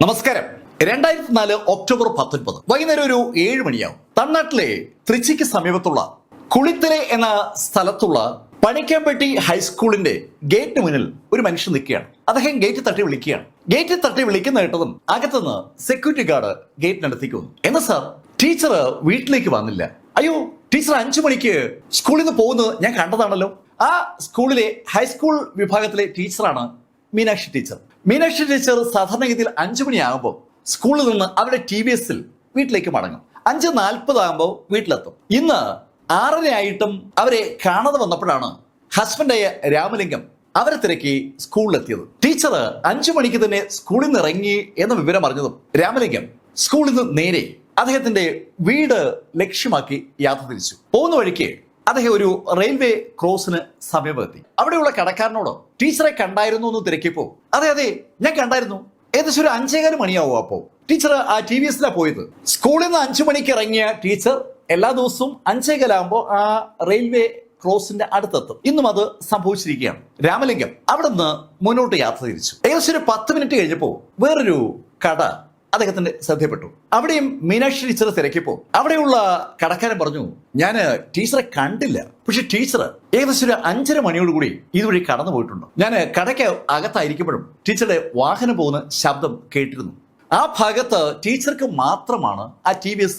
നമസ്കാരം. 2004 ഒക്ടോബർ 19 വൈകുന്നേരം ഒരു 7 മണിയാവും. തമിഴ്നാട്ടിലെ തൃച്ചിക്ക് സമീപത്തുള്ള കുളിത്തല എന്ന സ്ഥലത്തുള്ള പണിക്കമ്പട്ടി ഹൈസ്കൂളിന്റെ ഗേറ്റിന് മുന്നിൽ ഒരു മനുഷ്യൻ നിൽക്കുകയാണ്. അദ്ദേഹം ഗേറ്റ് തട്ടി വിളിക്കുകയാണ്. ഗേറ്റ് തട്ടി വിളിക്കുന്ന കേട്ടതും അകത്തുനിന്ന് സെക്യൂരിറ്റി ഗാർഡ് ഗേറ്റിനടുത്തേക്ക് വന്നു. എന്നാ സാർ, ടീച്ചർ വീട്ടിലേക്ക് വന്നില്ല. അയ്യോ, ടീച്ചർ 5 മണിക്ക് സ്കൂളിൽ നിന്ന് പോകുന്നത് ഞാൻ കണ്ടതാണല്ലോ. ആ സ്കൂളിലെ ഹൈസ്കൂൾ വിഭാഗത്തിലെ ടീച്ചറാണ് മീനാക്ഷി ടീച്ചർ. മീനാക്ഷി ടീച്ചർ സാധാരണഗതിയിൽ 5 മണിയാകുമ്പോൾ സ്കൂളിൽ നിന്ന് അവരുടെ TVS-ൽ വീട്ടിലേക്ക് മടങ്ങും. 5:40 ആകുമ്പോൾ വീട്ടിലെത്തും. ഇന്ന് 6:30 ആയിട്ടും അവരെ കാണാതെ വന്നപ്പോഴാണ് ഹസ്ബൻഡായ രാമലിംഗം അവരെ തിരക്കി സ്കൂളിലെത്തിയത്. ടീച്ചർ 5 മണിക്ക് തന്നെ സ്കൂളിൽ നിന്ന് ഇറങ്ങി എന്ന വിവരം അറിഞ്ഞതും രാമലിംഗം സ്കൂളിൽ നിന്ന് നേരെ അദ്ദേഹത്തിന്റെ വീട് ലക്ഷ്യമാക്കി യാത്ര തിരിച്ചു. പോകുന്ന വഴിക്ക് അദ്ദേഹം ഒരു റെയിൽവേ ക്രോസിന് സമീപമെത്തി. അവിടെയുള്ള കടക്കാരനോട് ടീച്ചറെ കണ്ടായിരുന്നു എന്ന് തിരക്കിയപ്പോ അതെ ഞാൻ കണ്ടായിരുന്നു, ഏകദേശം ഒരു 5:15 മണിയാവും. അപ്പോ ടീച്ചർ ആ TVS-ലാണ് പോയത്. സ്കൂളിൽ നിന്ന് 5 മണിക്ക് ഇറങ്ങിയ ടീച്ചർ എല്ലാ ദിവസവും 5:15 ആകുമ്പോൾ ആ റെയിൽവേ ക്രോസിന്റെ അടുത്തെത്തും. ഇന്നും അത് സംഭവിച്ചിരിക്കുകയാണ്. രാമലിംഗം അവിടെ നിന്ന് മുന്നോട്ട് യാത്ര തിരിച്ചു. ഏകദേശം ഒരു 10 മിനിറ്റ് കഴിഞ്ഞപ്പോ വേറൊരു കട അദ്ദേഹത്തിന്റെ ശ്രദ്ധപ്പെട്ടു. അവിടെയും മീനാക്ഷി ടീച്ചർ തിരക്കിയപ്പോ അവിടെയുള്ള കടക്കാരൻ പറഞ്ഞു, ഞാൻ ടീച്ചറെ കണ്ടില്ല, പക്ഷെ ടീച്ചർ ഏകദേശം ഒരു 5:30 മണിയോടുകൂടി ഇതുവഴി കടന്നു പോയിട്ടുണ്ട്. ഞാൻ കടയ്ക്ക് അകത്തായിരിക്കുമ്പോഴും ടീച്ചറുടെ വാഹനം പോകുന്ന ശബ്ദം കേട്ടിരുന്നു. ആ ഭാഗത്ത് ടീച്ചർക്ക് മാത്രമാണ് ആ TVS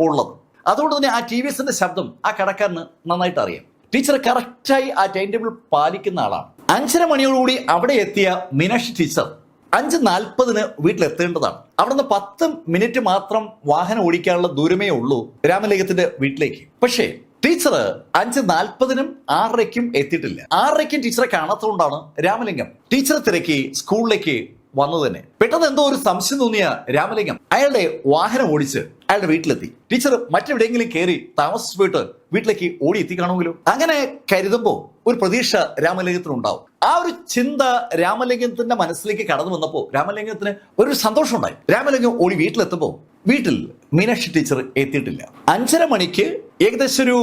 ഉള്ളത്. അതുകൊണ്ട് തന്നെ ആ TVS-ന്റെ ശബ്ദം ആ കടക്കാരന് നന്നായിട്ട് അറിയാം. ടീച്ചർ കറക്റ്റായി ആ ടൈം ടേബിൾ പാലിക്കുന്ന ആളാണ്. 5:30 മണിയോടുകൂടി അവിടെ എത്തിയ മീനാക്ഷി ടീച്ചർ 5:40 വീട്ടിലെത്തേണ്ടതാണ്. അവിടുന്ന് 10 മിനിറ്റ് മാത്രം വാഹനം ഓടിക്കാനുള്ള ദൂരമേ ഉള്ളൂ രാമലിംഗത്തിന്റെ വീട്ടിലേക്ക്. പക്ഷേ ടീച്ചർ 5:40 6:30 എത്തിയിട്ടില്ല. 6:30 ടീച്ചറെ കാണാത്തതുകൊണ്ടാണ് രാമലിംഗം ടീച്ചറെ തിരക്കി സ്കൂളിലേക്ക് വന്നു തന്നെ. പെട്ടെന്ന് എന്തോ ഒരു സംശയം തോന്നിയ രാമലിംഗം അയാളുടെ വാഹനം ഓടിച്ച് അയാളുടെ വീട്ടിലെത്തി. ടീച്ചർ മറ്റെവിടെയെങ്കിലും കയറി താമസിച്ചു പോയിട്ട് വീട്ടിലേക്ക് ഓടി എത്തിക്കാണമെങ്കിലോ? അങ്ങനെ കരുതുമ്പോ ഒരു പ്രതീക്ഷ രാമലിംഗത്തിനുണ്ടാവും. ആ ഒരു ചിന്ത രാമലിംഗത്തിന്റെ മനസ്സിലേക്ക് കടന്നു വന്നപ്പോ രാമലിംഗത്തിന് ഒരു സന്തോഷം ഉണ്ടായി. രാമലിംഗം ഓടി വീട്ടിലെത്തുമ്പോ വീട്ടിൽ മീനാക്ഷി ടീച്ചർ എത്തിയിട്ടില്ല. 5:30 മണിക്ക് ഏകദേശം ഒരു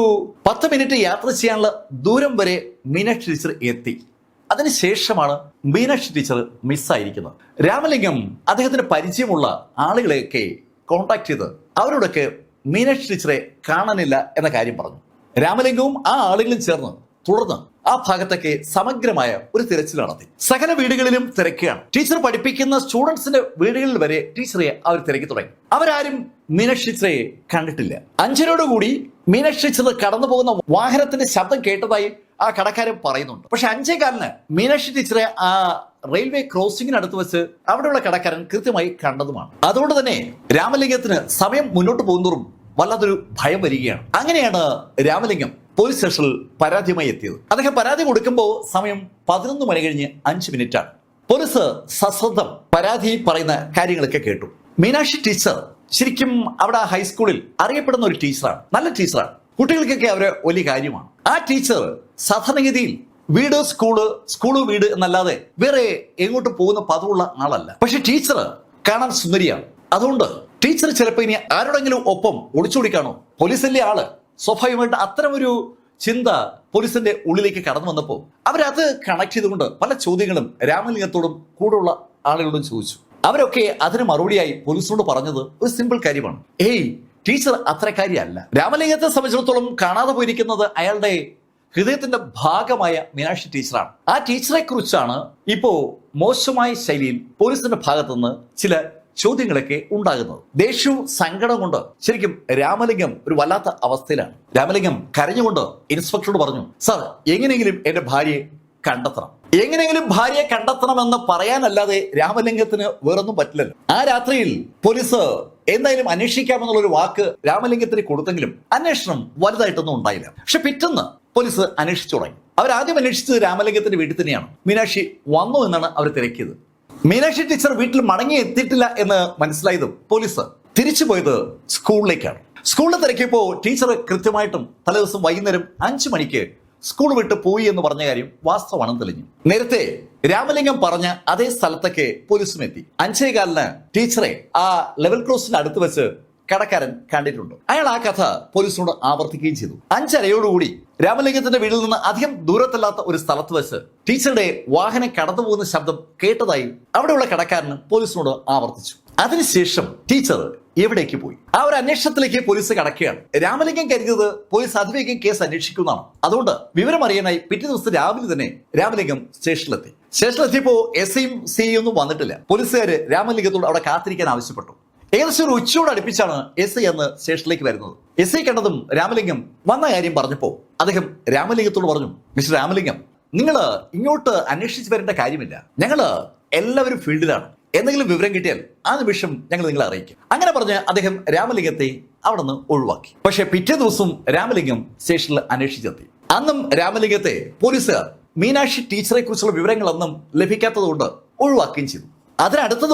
10 മിനിറ്റ് യാത്ര ചെയ്യാനുള്ള ദൂരം വരെ മീനാക്ഷി ടീച്ചർ എത്തി. അതിനുശേഷമാണ് മീനാക്ഷി ടീച്ചർ മിസ്സായിരിക്കുന്നത്. രാമലിംഗം അദ്ദേഹത്തിന് പരിചയമുള്ള ആളുകളെയൊക്കെ കോണ്ടാക്ട് ചെയ്ത് അവരോടൊക്കെ മീനാക്ഷി ടീച്ചറെ കാണാനില്ല എന്ന കാര്യം പറഞ്ഞു. രാമലിംഗവും ആ ആളുകളും ചേർന്ന് തുടർന്ന് ആ ഭാഗത്തൊക്കെ സമഗ്രമായ ഒരു തിരച്ചിൽ നടത്തി. സകല വീടുകളിലും തിരക്കുകയാണ്. ടീച്ചർ പഠിപ്പിക്കുന്ന സ്റ്റുഡൻസിന്റെ വീടുകളിൽ വരെ ടീച്ചറെ അവർ തിരക്കി തുടങ്ങി. അവരാരും മീനാക്ഷി ടീച്ചറെ കണ്ടിട്ടില്ല. 5:00 മീനാക്ഷി ടീച്ചർ കടന്നു പോകുന്ന വാഹനത്തിന്റെ ശബ്ദം കേട്ടതായി ആ കടക്കാരൻ പറയുന്നുണ്ട്. പക്ഷെ 5:15 മീനാക്ഷി ടീച്ചറെ ആ റെയിൽവേ ക്രോസിംഗിനടുത്ത് വെച്ച് അവിടെയുള്ള കടക്കാരൻ കൃത്യമായി കണ്ടതുമാണ്. അതുകൊണ്ട് തന്നെ രാമലിംഗത്തിന് സമയം മുന്നോട്ട് പോകുന്നതും വല്ലാത്തൊരു ഭയം വരികയാണ്. അങ്ങനെയാണ് രാമലിംഗം പോലീസ് സ്റ്റേഷനിൽ പരാതിയുമായി എത്തിയത്. അദ്ദേഹം പരാതി കൊടുക്കുമ്പോൾ സമയം 11 മണി കഴിഞ്ഞ് 5 മിനിറ്റാണ്. പോലീസ് സശ്രദ്ധം പരാതി പറയുന്ന കാര്യങ്ങളൊക്കെ കേട്ടു. മീനാക്ഷി ടീച്ചർ ശരിക്കും അവിടെ ഹൈസ്കൂളിൽ അറിയപ്പെടുന്ന ഒരു ടീച്ചറാണ്. നല്ല ടീച്ചറാണ്. കുട്ടികൾക്കൊക്കെ അവരെ വലിയ കാര്യമാണ്. ആ ടീച്ചർ സാധാരണഗതിയിൽ വീട് സ്കൂള് വീട് എന്നല്ലാതെ വേറെ എങ്ങോട്ട് പോകുന്ന പതിവുള്ള ആളല്ല. പക്ഷെ ടീച്ചർ കാണാൻ സുന്ദരിയാണ്. അതുകൊണ്ട് ടീച്ചർ ചിലപ്പോൾ ഇനി ആരോടെങ്കിലും ഒപ്പം ഒളിച്ചോടിക്കാണോ? പോലീസല്ലേ ആള്, സ്വാഭാവികമായിട്ട് അത്തരമൊരു ചിന്ത പോലീസിന്റെ ഉള്ളിലേക്ക് കടന്നു വന്നപ്പോൾ അവരത് കണക്ട് ചെയ്തുകൊണ്ട് പല ചോദ്യങ്ങളും രാമലിംഗത്തോടും കൂടെയുള്ള ആളുകളോടും ചോദിച്ചു. അവരൊക്കെ അതിന് മറുപടിയായി പോലീസിനോട് പറഞ്ഞത് ഒരു സിമ്പിൾ കാര്യമാണ്, ടീച്ചർ അത്രക്കാരിയല്ല. രാമലിംഗത്തെ സംബന്ധിച്ചിടത്തോളം കാണാതെ പോയിരിക്കുന്നത് അയാളുടെ ഹൃദയത്തിന്റെ ഭാഗമായ മീനാക്ഷി ടീച്ചറാണ്. ആ ടീച്ചറെ കുറിച്ചാണ് ഇപ്പോ മോശമായ ശൈലിയിൽ പോലീസിന്റെ ഭാഗത്തുനിന്ന് ചില ചോദ്യങ്ങളൊക്കെ ഉണ്ടാകുന്നത്. ദേഷ്യവും സങ്കടം കൊണ്ട് ശരിക്കും രാമലിംഗം ഒരു വല്ലാത്ത അവസ്ഥയിലാണ്. രാമലിംഗം കരഞ്ഞുകൊണ്ട് ഇൻസ്പെക്ടറോട് പറഞ്ഞു, സാർ, എങ്ങനെയെങ്കിലും എന്റെ ഭാര്യയെ കണ്ടെത്തണം. എങ്ങനെയെങ്കിലും ഭാര്യയെ കണ്ടെത്തണമെന്ന് പറയാനല്ലാതെ രാമലിംഗത്തിന് വേറൊന്നും പറ്റില്ലല്ലോ. ആ രാത്രിയിൽ പോലീസ് എന്തായാലും അന്വേഷിക്കാമെന്നുള്ളൊരു വാക്ക് രാമലിംഗത്തിന് കൊടുത്തെങ്കിലും അന്വേഷണം വലുതായിട്ടൊന്നും ഉണ്ടായില്ല. പക്ഷെ പിറ്റേന്ന് പോലീസ് അന്വേഷിച്ചു തുടങ്ങി. അവരാദ്യം അന്വേഷിച്ചത് രാമലിംഗത്തിന്റെ വീട്ടിൽ തന്നെയാണ്. മീനാക്ഷി വന്നു എന്നാണ് അവർ തിരക്കിയത്. മീനാക്ഷി ടീച്ചർ വീട്ടിൽ മടങ്ങി എത്തിയിട്ടില്ല എന്ന് മനസ്സിലായതും പോലീസ് തിരിച്ചു പോയത് സ്കൂളിലേക്കാണ്. സ്കൂളിൽ തിരക്കിയപ്പോൾ ടീച്ചർ കൃത്യമായിട്ടും തലേദിവസം വൈകുന്നേരം 5 മണിക്ക് സ്കൂൾ വിട്ട് പോയി എന്ന് പറഞ്ഞ കാര്യം വാസ്തവമാണെന്ന് തെളിഞ്ഞു. നേരത്തെ രാമലിംഗം പറഞ്ഞ അതേ സ്ഥലത്തൊക്കെ പോലീസും എത്തി. 5:15 ടീച്ചറെ ആ ലെവൽ ക്രോസിന് അടുത്ത് വെച്ച് കടക്കാരൻ കണ്ടിട്ടുണ്ട്. അയാൾ ആ കഥ പോലീസിനോട് ആവർത്തിക്കുകയും ചെയ്തു. 5:30 രാമലിംഗത്തിന്റെ വീട്ടിൽ നിന്ന് അധികം ദൂരത്തല്ലാത്ത ഒരു സ്ഥലത്ത് വെച്ച് ടീച്ചറുടെ വാഹനം കടന്നു പോകുന്ന ശബ്ദം കേട്ടതായി അവിടെയുള്ള കടക്കാരന് പോലീസിനോട് ആവർത്തിച്ചു. അതിനുശേഷം ടീച്ചർ എവിടേക്ക് പോയി? ആ ഒരു അന്വേഷണത്തിലേക്ക് പോലീസ് കടക്കുകയാണ്. രാമലിംഗം കരുതിയത് പോലീസ് അതിവേഗം കേസ് അന്വേഷിക്കുന്നതാണ്. അതുകൊണ്ട് വിവരം അറിയാനായി പിറ്റേ ദിവസം രാവിലെ തന്നെ രാമലിംഗം സ്റ്റേഷനിലെത്തി. സ്റ്റേഷനിലെത്തിയപ്പോ SIയും CIയും ഒന്നും വന്നിട്ടില്ല. പോലീസുകാര് രാമലിംഗത്തോട് അവിടെ കാത്തിരിക്കാൻ ആവശ്യപ്പെട്ടു. ഏകദേശം ഒരു ഉച്ചയോട് അടുപ്പിച്ചാണ് SI അന്ന് സ്റ്റേഷനിലേക്ക് വരുന്നത്. SI കണ്ടതും രാമലിംഗം വന്ന കാര്യം പറഞ്ഞപ്പോ അദ്ദേഹം രാമലിംഗത്തോട് പറഞ്ഞു, മിസ്റ്റർ രാമലിംഗം, നിങ്ങൾ ഇങ്ങോട്ട് അന്വേഷിച്ച് വരേണ്ട കാര്യമില്ല. ഞങ്ങള് എല്ലാവരും ഫീൽഡിലാണ്. എന്തെങ്കിലും വിവരം കിട്ടിയാൽ ആ നിമിഷം ഞങ്ങൾ നിങ്ങളെ അറിയിക്കും. അങ്ങനെ പറഞ്ഞ് അദ്ദേഹം രാമലിംഗത്തെ അവിടെ നിന്ന് ഒഴിവാക്കി. പക്ഷെ പിറ്റേ ദിവസം രാമലിംഗം സ്റ്റേഷനിൽ അന്വേഷിച്ചെത്തി. അന്നും രാമലിംഗത്തെ പോലീസുകാർ മീനാക്ഷി ടീച്ചറെ കുറിച്ചുള്ള വിവരങ്ങളൊന്നും ലഭിക്കാത്തതുകൊണ്ട് ഒഴിവാക്കുകയും ചെയ്തു. അതിനടുത്ത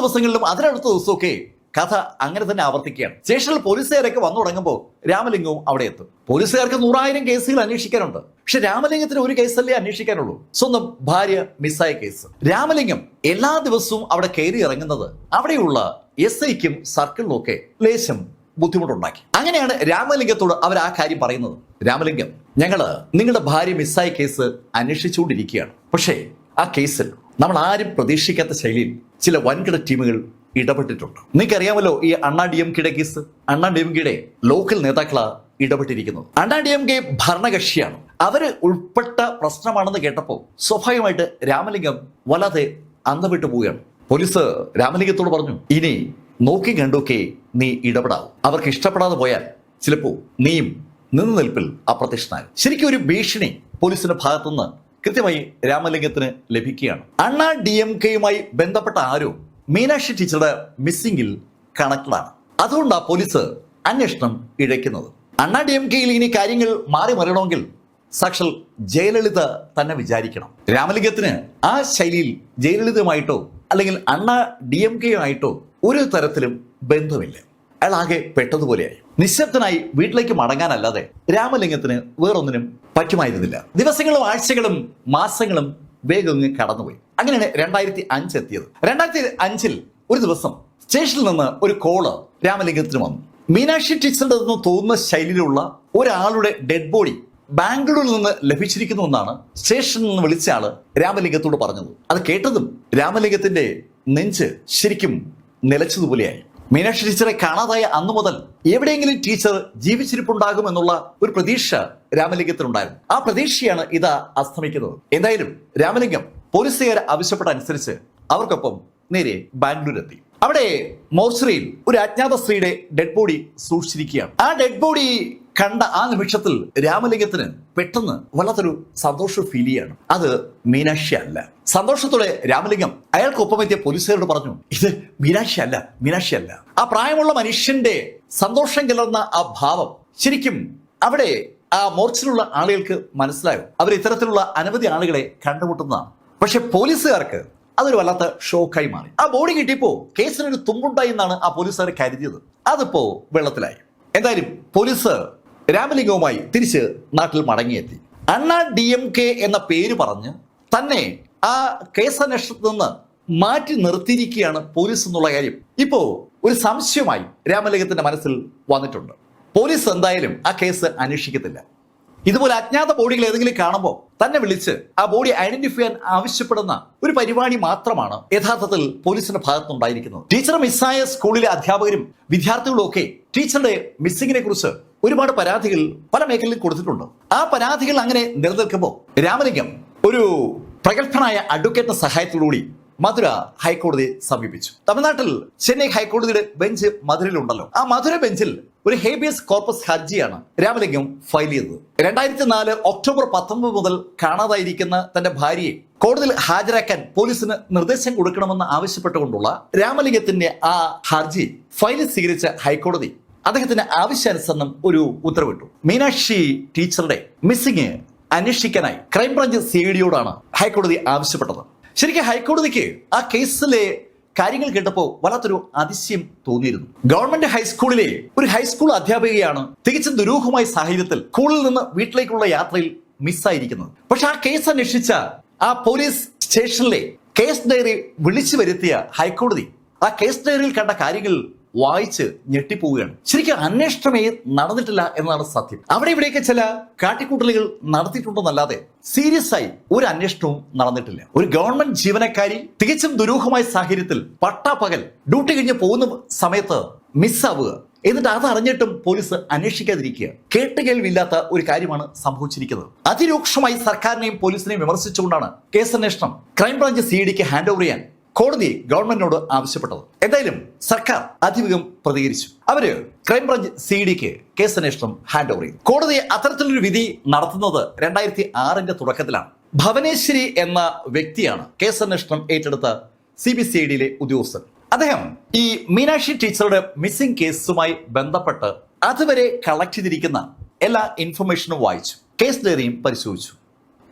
ദിവസമൊക്കെ കഥ അങ്ങനെ തന്നെ ആവർത്തിക്കുകയാണ്. സ്റ്റേഷനിൽ പോലീസുകാരൊക്കെ വന്നു തുടങ്ങുമ്പോൾ രാമലിംഗവും അവിടെ എത്തും. പോലീസുകാർക്ക് 100,000 കേസുകൾ അന്വേഷിക്കാനുണ്ട്. പക്ഷെ രാമലിംഗത്തിന് ഒരു കേസല്ലേ അന്വേഷിക്കാനുള്ളൂ, സ്വന്തം ഭാര്യ മിസ്സായ കേസ്. രാമലിംഗം എല്ലാ ദിവസവും അവിടെ കയറി ഇറങ്ങുന്നത് അവിടെയുള്ള SIക്കും സർക്കിളിലും ഒക്കെ ലേശം ബുദ്ധിമുട്ടുണ്ടാക്കി. അങ്ങനെയാണ് രാമലിംഗത്തോട് അവർ ആ കാര്യം പറയുന്നത്. രാമലിംഗം, ഞങ്ങള് നിങ്ങളുടെ ഭാര്യ മിസ്സായ കേസ് അന്വേഷിച്ചുകൊണ്ടിരിക്കുകയാണ്. പക്ഷേ ആ കേസിൽ നമ്മൾ ആരും പ്രതീക്ഷിക്കാത്ത ശൈലിയിൽ ചില വൻകിട ടീമുകൾ ഇടപെട്ടിട്ടുണ്ട്. നിങ്ങൾക്കറിയാമല്ലോ ഈ അണ്ണാ DMKയുടെ കേസ്. അണ്ണാ DMKയുടെ ലോക്കൽ നേതാക്കളാണ് ഇടപെട്ടിരിക്കുന്നത്. അണ്ണാ DMK ഭരണകക്ഷിയാണ്. അവര് ഉൾപ്പെട്ട പ്രശ്നമാണെന്ന് കേട്ടപ്പോൾ സ്വാഭാവികമായിട്ട് രാമലിംഗം വല്ലാതെ അന്തവിട്ടു പോവുകയാണ്. പോലീസ് രാമലിംഗത്തോട് പറഞ്ഞു, ഇനി നോക്കി കണ്ടൊക്കെ നീ ഇടപെടാവും. അവർക്ക് ഇഷ്ടപ്പെടാതെ പോയാൽ ചിലപ്പോ നീയും നിന്നു നിൽപ്പിൽ അപ്രത്യക്ഷനാകും. ശരിക്കും ഒരു ഭീഷണി പോലീസിന്റെ ഭാഗത്തുനിന്ന് കൃത്യമായി രാമലിംഗത്തിന് ലഭിക്കുകയാണ്. അണ്ണാ DMKയുമായി ബന്ധപ്പെട്ട ആരോ മീനാക്ഷി ടീച്ചറുടെ മിസ്സിംഗിൽ കണക്റ്റഡാണ്. അതുകൊണ്ടാണ് പോലീസ് അന്വേഷണം ഇഴയ്ക്കുന്നത്. അണ്ണാ DMKയിൽ ഇനി കാര്യങ്ങൾ മാറി മറിയണമെങ്കിൽ സാക്ഷാൽ ജയലളിത തന്നെ വിചാരിക്കണം. രാമലിംഗത്തിന് ആ ശൈലിയിൽ ജയലളിതയുമായിട്ടോ അല്ലെങ്കിൽ അണ്ണാ DMKയുമായിട്ടോ ഒരു തരത്തിലും ബന്ധമില്ല. അയാൾ ആകെ പെട്ടതുപോലെയായി. നിശബ്ദനായി വീട്ടിലേക്ക് മടങ്ങാനല്ലാതെ രാമലിംഗത്തിന് വേറൊന്നിനും പറ്റുമായിരുന്നില്ല. ദിവസങ്ങളും ആഴ്ചകളും മാസങ്ങളും വേഗം കടന്നുപോയി. അങ്ങനെയാണ് 2005 എത്തിയത്. 2005 ഒരു ദിവസം സ്റ്റേഷനിൽ നിന്ന് ഒരു കോള് രാമലിംഗത്തിന് വന്നു. മീനാക്ഷി ടീച്ചറുടെ നിന്ന് തോന്നുന്ന ശൈലിയിലുള്ള ഒരാളുടെ ഡെഡ് ബോഡി ബാംഗ്ലൂരിൽ നിന്ന് ലഭിച്ചിരിക്കുന്നു എന്നാണ് സ്റ്റേഷനിൽ നിന്ന് വിളിച്ച ആള് രാമലിംഗത്തോട് പറഞ്ഞത്. അത് കേട്ടതും രാമലിംഗത്തിന്റെ നെഞ്ച് ശരിക്കും നിലച്ചതുപോലെയായി. മീനാക്ഷി ടീച്ചറെ കാണാതായ അന്നു മുതൽ എവിടെയെങ്കിലും ടീച്ചർ ജീവിച്ചിരിപ്പുണ്ടാകുമെന്നുള്ള ഒരു പ്രതീക്ഷ രാമലിംഗത്തിനുണ്ടായിരുന്നു. ആ പ്രതീക്ഷയാണ് ഇതാ അസ്തമിക്കുന്നത്. എന്തായാലും രാമലിംഗം പോലീസുകാർ ആവശ്യപ്പെട്ട അനുസരിച്ച് അവർക്കൊപ്പം നേരെ ബാംഗ്ലൂർ എത്തി. അവിടെ മോർച്ചറിയിൽ ഒരു അജ്ഞാത സ്ത്രീയുടെ ഡെഡ് ബോഡി സൂക്ഷിച്ചിരിക്കുകയാണ്. ആ ഡെഡ് ബോഡി കണ്ട ആ നിമിഷത്തിൽ രാമലിംഗത്തിന് പെട്ടെന്ന് വല്ലാത്തൊരു സന്തോഷം ഫീൽ ചെയ്യാണ്. അത് മീനാക്ഷി അല്ല. സന്തോഷത്തോടെ രാമലിംഗം അയാൾക്കൊപ്പം എത്തിയ പോലീസുകാരോട് പറഞ്ഞു, ഇത് മീനാക്ഷി അല്ല. ആ പ്രായമുള്ള മനുഷ്യന്റെ സന്തോഷം കലർന്ന ആ ഭാവം ശരിക്കും അവിടെ ആ മോർച്ചിലുള്ള ആളുകൾക്ക് മനസ്സിലായോ. അവർ ഇത്തരത്തിലുള്ള അനവധി ആളുകളെ കണ്ടുമുട്ടുന്നതാണ്. പക്ഷെ പോലീസുകാർക്ക് അതൊരു വല്ലാത്ത ഷോക്കായി മാറി. ആ ബോഡി കിട്ടിയപ്പോ കേസിനൊരു തുമ്പുണ്ടായി എന്നാണ് ആ പോലീസുകാർ കരുതിയത്. അതിപ്പോ വെള്ളത്തിലായി. എന്തായാലും പോലീസ് രാമലിംഗവുമായി തിരിച്ച് നാട്ടിൽ മടങ്ങിയെത്തി. അണ്ണാ DMK എന്ന പേര് പറഞ്ഞ് തന്നെ ആ കേസന്വേഷണത്തിൽ നിന്ന് മാറ്റി നിർത്തിയിരിക്കുകയാണ് പോലീസ് എന്നുള്ള കാര്യം ഇപ്പോ ഒരു സംശയമായി രാമലിംഗത്തിന്റെ മനസ്സിൽ വന്നിട്ടുണ്ട്. പോലീസ് എന്തായാലും ആ കേസ് അന്വേഷിക്കത്തില്ല. ഇതുപോലെ അജ്ഞാത ബോഡികൾ ഏതെങ്കിലും കാണുമ്പോൾ തന്നെ വിളിച്ച് ആ ബോഡി ഐഡന്റിഫൈ ചെയ്യാൻ ആവശ്യപ്പെടുന്ന ഒരു പരിപാടി മാത്രമാണ് യഥാർത്ഥത്തിൽ പോലീസിന്റെ ഭാഗത്തുനിന്നുണ്ടായിരിക്കുന്നത്. ടീച്ചർ മിസ്സായ സ്കൂളിലെ അധ്യാപകരും വിദ്യാർത്ഥികളും ഒക്കെ ടീച്ചറുടെ മിസ്സിങ്ങിനെ കുറിച്ച് ഒരുപാട് പരാതികൾ പല മേഖലയിൽ കൊടുത്തിട്ടുണ്ട്. ആ പരാതികൾ അങ്ങനെ നിലനിൽക്കുമ്പോൾ രാമലിംഗം ഒരു പ്രഗത്ഭനായ അഡ്വക്കേറ്റിന്റെ സഹായത്തോടുകൂടി മധുര ഹൈക്കോടതിയെ സമീപിച്ചു. തമിഴ്നാട്ടിൽ ചെന്നൈ ഹൈക്കോടതിയുടെ ബെഞ്ച് മധുരയിലുണ്ടല്ലോ. ആ മധുര ബെഞ്ചിൽ ഒരു ഹേബിയസ് കോർപ്പസ് ഹർജിയാണ് രാമലിംഗം ഫയൽ ചെയ്തത്. 2004 ഒക്ടോബർ 19 മുതൽ കാണാതായിരിക്കുന്ന തന്റെ ഭാര്യയെ കോടതിയിൽ ഹാജരാക്കാൻ പോലീസിന് നിർദ്ദേശം കൊടുക്കണമെന്ന് ആവശ്യപ്പെട്ടുകൊണ്ടുള്ള രാമലിംഗത്തിന്റെ ആ ഹർജി ഫയൽ സ്വീകരിച്ച ഹൈക്കോടതി അദ്ദേഹത്തിന് ആവശ്യാനുസരണം ഒരു ഉത്തരവിട്ടു. മീനാക്ഷി ടീച്ചറുടെ മിസ്സിംഗ് അന്വേഷിക്കാനായി ക്രൈംബ്രാഞ്ച് CIDയോടാണ് ഹൈക്കോടതി ആവശ്യപ്പെട്ടത്. ശരിക്കും ഹൈക്കോടതിക്ക് ആ കേസിലെ കാര്യങ്ങൾ കേട്ടപ്പോൾ വല്ലാത്തൊരു അതിശയം തോന്നിയിരുന്നു. ഗവൺമെന്റ് ഹൈസ്കൂളിലെ ഒരു ഹൈസ്കൂൾ അധ്യാപികയാണ് തികച്ചും ദുരൂഹമായ സാഹചര്യത്തിൽ സ്കൂളിൽ നിന്ന് വീട്ടിലേക്കുള്ള യാത്രയിൽ മിസ്സായിരിക്കുന്നത്. പക്ഷെ ആ കേസ് അന്വേഷിച്ച ആ പോലീസ് സ്റ്റേഷനിലെ കേസ് ഡയറി വിളിച്ചു വരുത്തിയ ഹൈക്കോടതി ആ കേസ് ഡയറിയിൽ കണ്ട കാര്യങ്ങൾ വായിച്ച് ഞെട്ടിപ്പോവുകയാണ്. ശരിക്കും അന്വേഷണമേ നടന്നിട്ടില്ല എന്നതാണ് സത്യം. അവിടെ ഇവിടെയൊക്കെ ചില കാട്ടിക്കൂട്ടലുകൾ നടത്തിയിട്ടുണ്ടെന്നല്ലാതെ സീരിയസ് ആയി ഒരു അന്വേഷണവും നടന്നിട്ടില്ല. ഒരു ഗവൺമെന്റ് ജീവനക്കാരി തികച്ചും ദുരൂഹമായ സാഹചര്യത്തിൽ പട്ടാപ്പകൽ ഡ്യൂട്ടി കഴിഞ്ഞ് പോകുന്ന സമയത്ത് മിസ്സാവുക, എന്നിട്ട് അതറിഞ്ഞിട്ടും പോലീസ് അന്വേഷിക്കാതിരിക്കുക, കേട്ടുകേൾവില്ലാത്ത ഒരു കാര്യമാണ് സംഭവിച്ചിരിക്കുന്നത്. അതിരൂക്ഷമായി സർക്കാരിനെയും പോലീസിനെയും വിമർശിച്ചുകൊണ്ടാണ് കേസന്വേഷണം ക്രൈംബ്രാഞ്ച് CIDക്ക് ഹാൻഡ് ഓവർ ചെയ്യാൻ കോടതി ഗവൺമെന്റിനോട് ആവശ്യപ്പെട്ടത്. എന്തായാലും സർക്കാർ അതിവേഗം പ്രതികരിച്ചു. അവര് ക്രൈംബ്രാഞ്ച് CIDക്ക് കേസന്വേഷണം ഹാൻഡ് ഓവർ ചെയ്തു. കോടതി അത്തരത്തിലൊരു വിധി നടത്തുന്നത് 2006 തുടക്കത്തിലാണ്. ഭവനേശ്വരി എന്ന വ്യക്തിയാണ് കേസന്വേഷണം ഏറ്റെടുത്ത CBCIDയിലെ ഉദ്യോഗസ്ഥൻ. അദ്ദേഹം ഈ മീനാക്ഷി ടീച്ചറുടെ മിസ്സിംഗ് കേസുമായി ബന്ധപ്പെട്ട് അതുവരെ കളക്ട് ചെയ്തിരിക്കുന്ന എല്ലാ ഇൻഫർമേഷനും വായിച്ചു, കേസ് ഡയറിയും പരിശോധിച്ചു.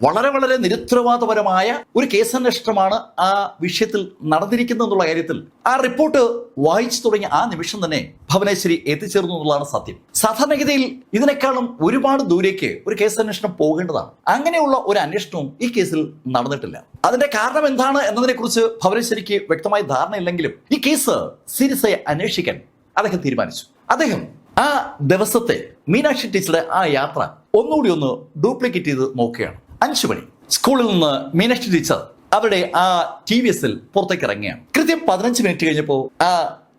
വളരെ വളരെ നിരുത്തരവാദപരമായ ഒരു കേസന്വേഷണമാണ് ആ വിഷയത്തിൽ നടന്നിരിക്കുന്നതെന്നുള്ള കാര്യത്തിൽ ആ റിപ്പോർട്ട് വായിച്ചു തുടങ്ങിയ ആ നിമിഷം തന്നെ ഭവനേശ്വരി എത്തിച്ചേർന്നു എന്നുള്ളതാണ് സത്യം. സാധാരണഗതിയിൽ ഇതിനേക്കാളും ഒരുപാട് ദൂരേക്ക് ഒരു കേസന്വേഷണം പോകേണ്ടതാണ്. അങ്ങനെയുള്ള ഒരു അന്വേഷണവും ഈ കേസിൽ നടന്നിട്ടില്ല. അതിന്റെ കാരണം എന്താണ് എന്നതിനെ കുറിച്ച് ഭവനേശ്വരിക്ക് വ്യക്തമായ ധാരണയില്ലെങ്കിലും ഈ കേസ് സീരിയസ് ആയി അന്വേഷിക്കാൻ അദ്ദേഹം തീരുമാനിച്ചു. അദ്ദേഹം ആ ദിവസത്തെ മീനാക്ഷി ടീച്ചറുടെ ആ യാത്ര ഒന്നുകൂടി ഒന്ന് ഡ്യൂപ്ലിക്കേറ്റ് ചെയ്ത് നോക്കുകയാണ്. 5 മണി സ്കൂളിൽ നിന്ന് മീനാക്ഷി ടീച്ചർ അവരുടെ ആ TVSൽ പുറത്തേക്ക് ഇറങ്ങിയാണ്. കൃത്യം 15 മിനിറ്റ് കഴിഞ്ഞപ്പോൾ ആ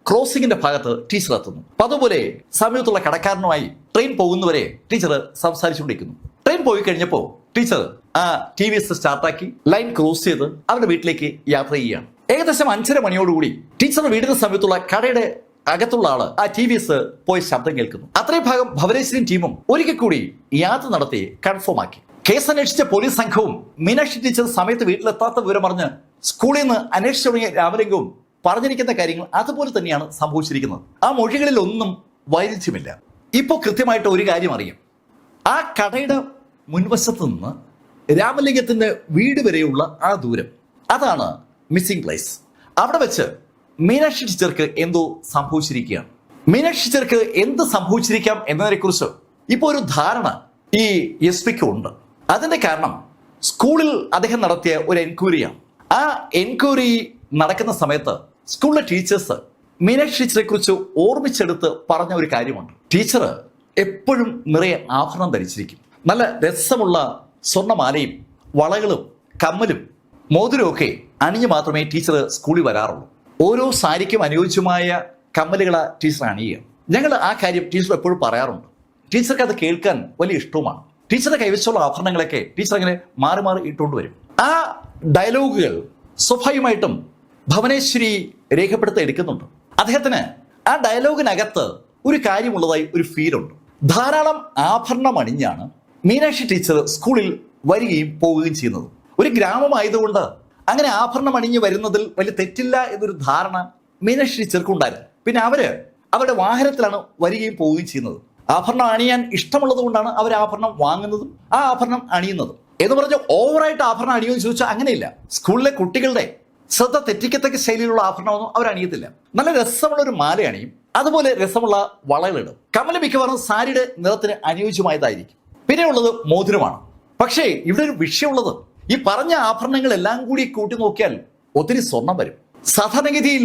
ക്രോസിംഗിന്റെ ഭാഗത്ത് ടീച്ചർ എത്തുന്നു. അതുപോലെ സമീപത്തുള്ള കടക്കാരനുമായി ട്രെയിൻ പോകുന്നവരെ ടീച്ചർ സംസാരിച്ചുകൊണ്ടിരിക്കുന്നു. ട്രെയിൻ പോയി കഴിഞ്ഞപ്പോൾ ടീച്ചർ ആ TVS സ്റ്റാർട്ടാക്കി ലൈൻ ക്രോസ് ചെയ്ത് അവരുടെ വീട്ടിലേക്ക് യാത്ര ചെയ്യുകയാണ്. ഏകദേശം 5:30 മണിയോടുകൂടി ടീച്ചറുടെ വീടിന് സമീപത്തുള്ള കടയുടെ അകത്തുള്ള ആള് ആ TVS പോയി ശബ്ദം കേൾക്കുന്നു. അത്രയും ഭാഗം ഭവനേശ്വരിയും ടീമും ഒരിക്കൽ കൂടി യാത്ര നടത്തി കൺഫേം ആക്കി. കേസ് അന്വേഷിച്ച പോലീസ് സംഘവും മീനാക്ഷി ടീച്ചർ സമയത്ത് വീട്ടിലെത്താത്ത വിവരം പറഞ്ഞ് സ്കൂളിൽ നിന്ന് അന്വേഷിച്ചു തുടങ്ങിയ രാമലിംഗവും പറഞ്ഞിരിക്കുന്ന കാര്യങ്ങൾ അതുപോലെ തന്നെയാണ് സംഭവിച്ചിരിക്കുന്നത്. ആ മൊഴികളിൽ ഒന്നും വൈരുദ്ധ്യമില്ല. ഇപ്പോൾ കൃത്യമായിട്ട് ഒരു കാര്യം അറിയാം. ആ കടയുടെ മുൻവശത്ത് നിന്ന് രാമലിംഗത്തിന്റെ വീട് വരെയുള്ള ആ ദൂരം, അതാണ് മിസ്സിംഗ് പ്ലേസ്. അവിടെ വെച്ച് മീനാക്ഷി ടീച്ചർക്ക് എന്തോ സംഭവിച്ചിരിക്കുകയാണ്. മീനാക്ഷി ടീച്ചർക്ക് എന്ത് സംഭവിച്ചിരിക്കാം എന്നതിനെ കുറിച്ച് ഇപ്പോൾ ഒരു ധാരണ ഈ SPക്ക് ഉണ്ട്. അതിന്റെ കാരണം സ്കൂളിൽ അദ്ദേഹം നടത്തിയ ഒരു എൻക്വയറിയാണ്. ആ എൻക്വയറി നടക്കുന്ന സമയത്ത് സ്കൂളിലെ ടീച്ചേഴ്സ് മീനാക്ഷി ടീച്ചറെ കുറിച്ച് ഓർമ്മിച്ചെടുത്ത് പറഞ്ഞ ഒരു കാര്യമുണ്ട്. ടീച്ചർ എപ്പോഴും നിറയെ ആഭരണം ധരിച്ചിരിക്കും. നല്ല രസമുള്ള സ്വർണ്ണമാലയും വളകളും കമ്മലും മോതിരവും ഒക്കെ അണിഞ്ഞ് മാത്രമേ ടീച്ചർ സ്കൂളിൽ വരാറുള്ളൂ. ഓരോ സാരിക്കും അനുയോജ്യമായ കമ്മലുകളെ ടീച്ചർ അണിയുക. ഞങ്ങൾ ആ കാര്യം ടീച്ചർ എപ്പോഴും പറയാറുണ്ട്. ടീച്ചർക്ക് അത് കേൾക്കാൻ വലിയ ഇഷ്ടവുമാണ്. ടീച്ചറുടെ കൈവശമുള്ള ആഭരണങ്ങളൊക്കെ ടീച്ചർ അങ്ങനെ മാറി മാറി ഇട്ടുകൊണ്ട് വരും. ആ ഡയലോഗുകൾ സ്വാഭാവികമായിട്ടും ഭവനേശ്വരി രേഖപ്പെടുത്തി എടുക്കുന്നുണ്ട്. അദ്ദേഹത്തിന് ആ ഡയലോഗിനകത്ത് ഒരു കാര്യമുള്ളതായി ഒരു ഫീലുണ്ട്. ധാരാളം ആഭരണം അണിഞ്ഞാണ് മീനാക്ഷി ടീച്ചർ സ്കൂളിൽ വരികയും പോവുകയും ചെയ്യുന്നത്. ഒരു ഗ്രാമമായതുകൊണ്ട് അങ്ങനെ ആഭരണം അണിഞ്ഞ് വരുന്നതിൽ വലിയ തെറ്റില്ല എന്നൊരു ധാരണ മീനാക്ഷി ടീച്ചർക്ക് ഉണ്ടായിരുന്നു. പിന്നെ അവരുടെ വാഹനത്തിലാണ് വരികയും പോവുകയും ചെയ്യുന്നത്. ആഭരണം അണിയാൻ ഇഷ്ടമുള്ളത് കൊണ്ടാണ് അവർ ആഭരണം വാങ്ങുന്നതും ആ ആഭരണം അണിയുന്നതും. എന്ന് പറഞ്ഞ് ഓവറായിട്ട് ആഭരണം അണിയുമെന്ന് ചോദിച്ചാൽ അങ്ങനെയില്ല. സ്കൂളിലെ കുട്ടികളുടെ ശ്രദ്ധ തെറ്റിക്കത്തക്ക ശൈലിയിലുള്ള ആഭരണമൊന്നും അവർ അണിയത്തില്ല. നല്ല രസമുള്ള ഒരു മാല അണിയും, അതുപോലെ രസമുള്ള വളകളിടും. കമ്മല് മിക്കവാറും സാരിയുടെ നിറത്തിന് അനുയോജ്യമായതായിരിക്കും. പിന്നെ ഉള്ളത് മോതിരമാണ്. പക്ഷേ ഇവിടെ ഒരു വിഷയമുള്ളത്, ഈ പറഞ്ഞ ആഭരണങ്ങളെല്ലാം കൂടി കൂട്ടി നോക്കിയാൽ ഒത്തിരി സ്വർണം വരും. സാധാരണഗതിയിൽ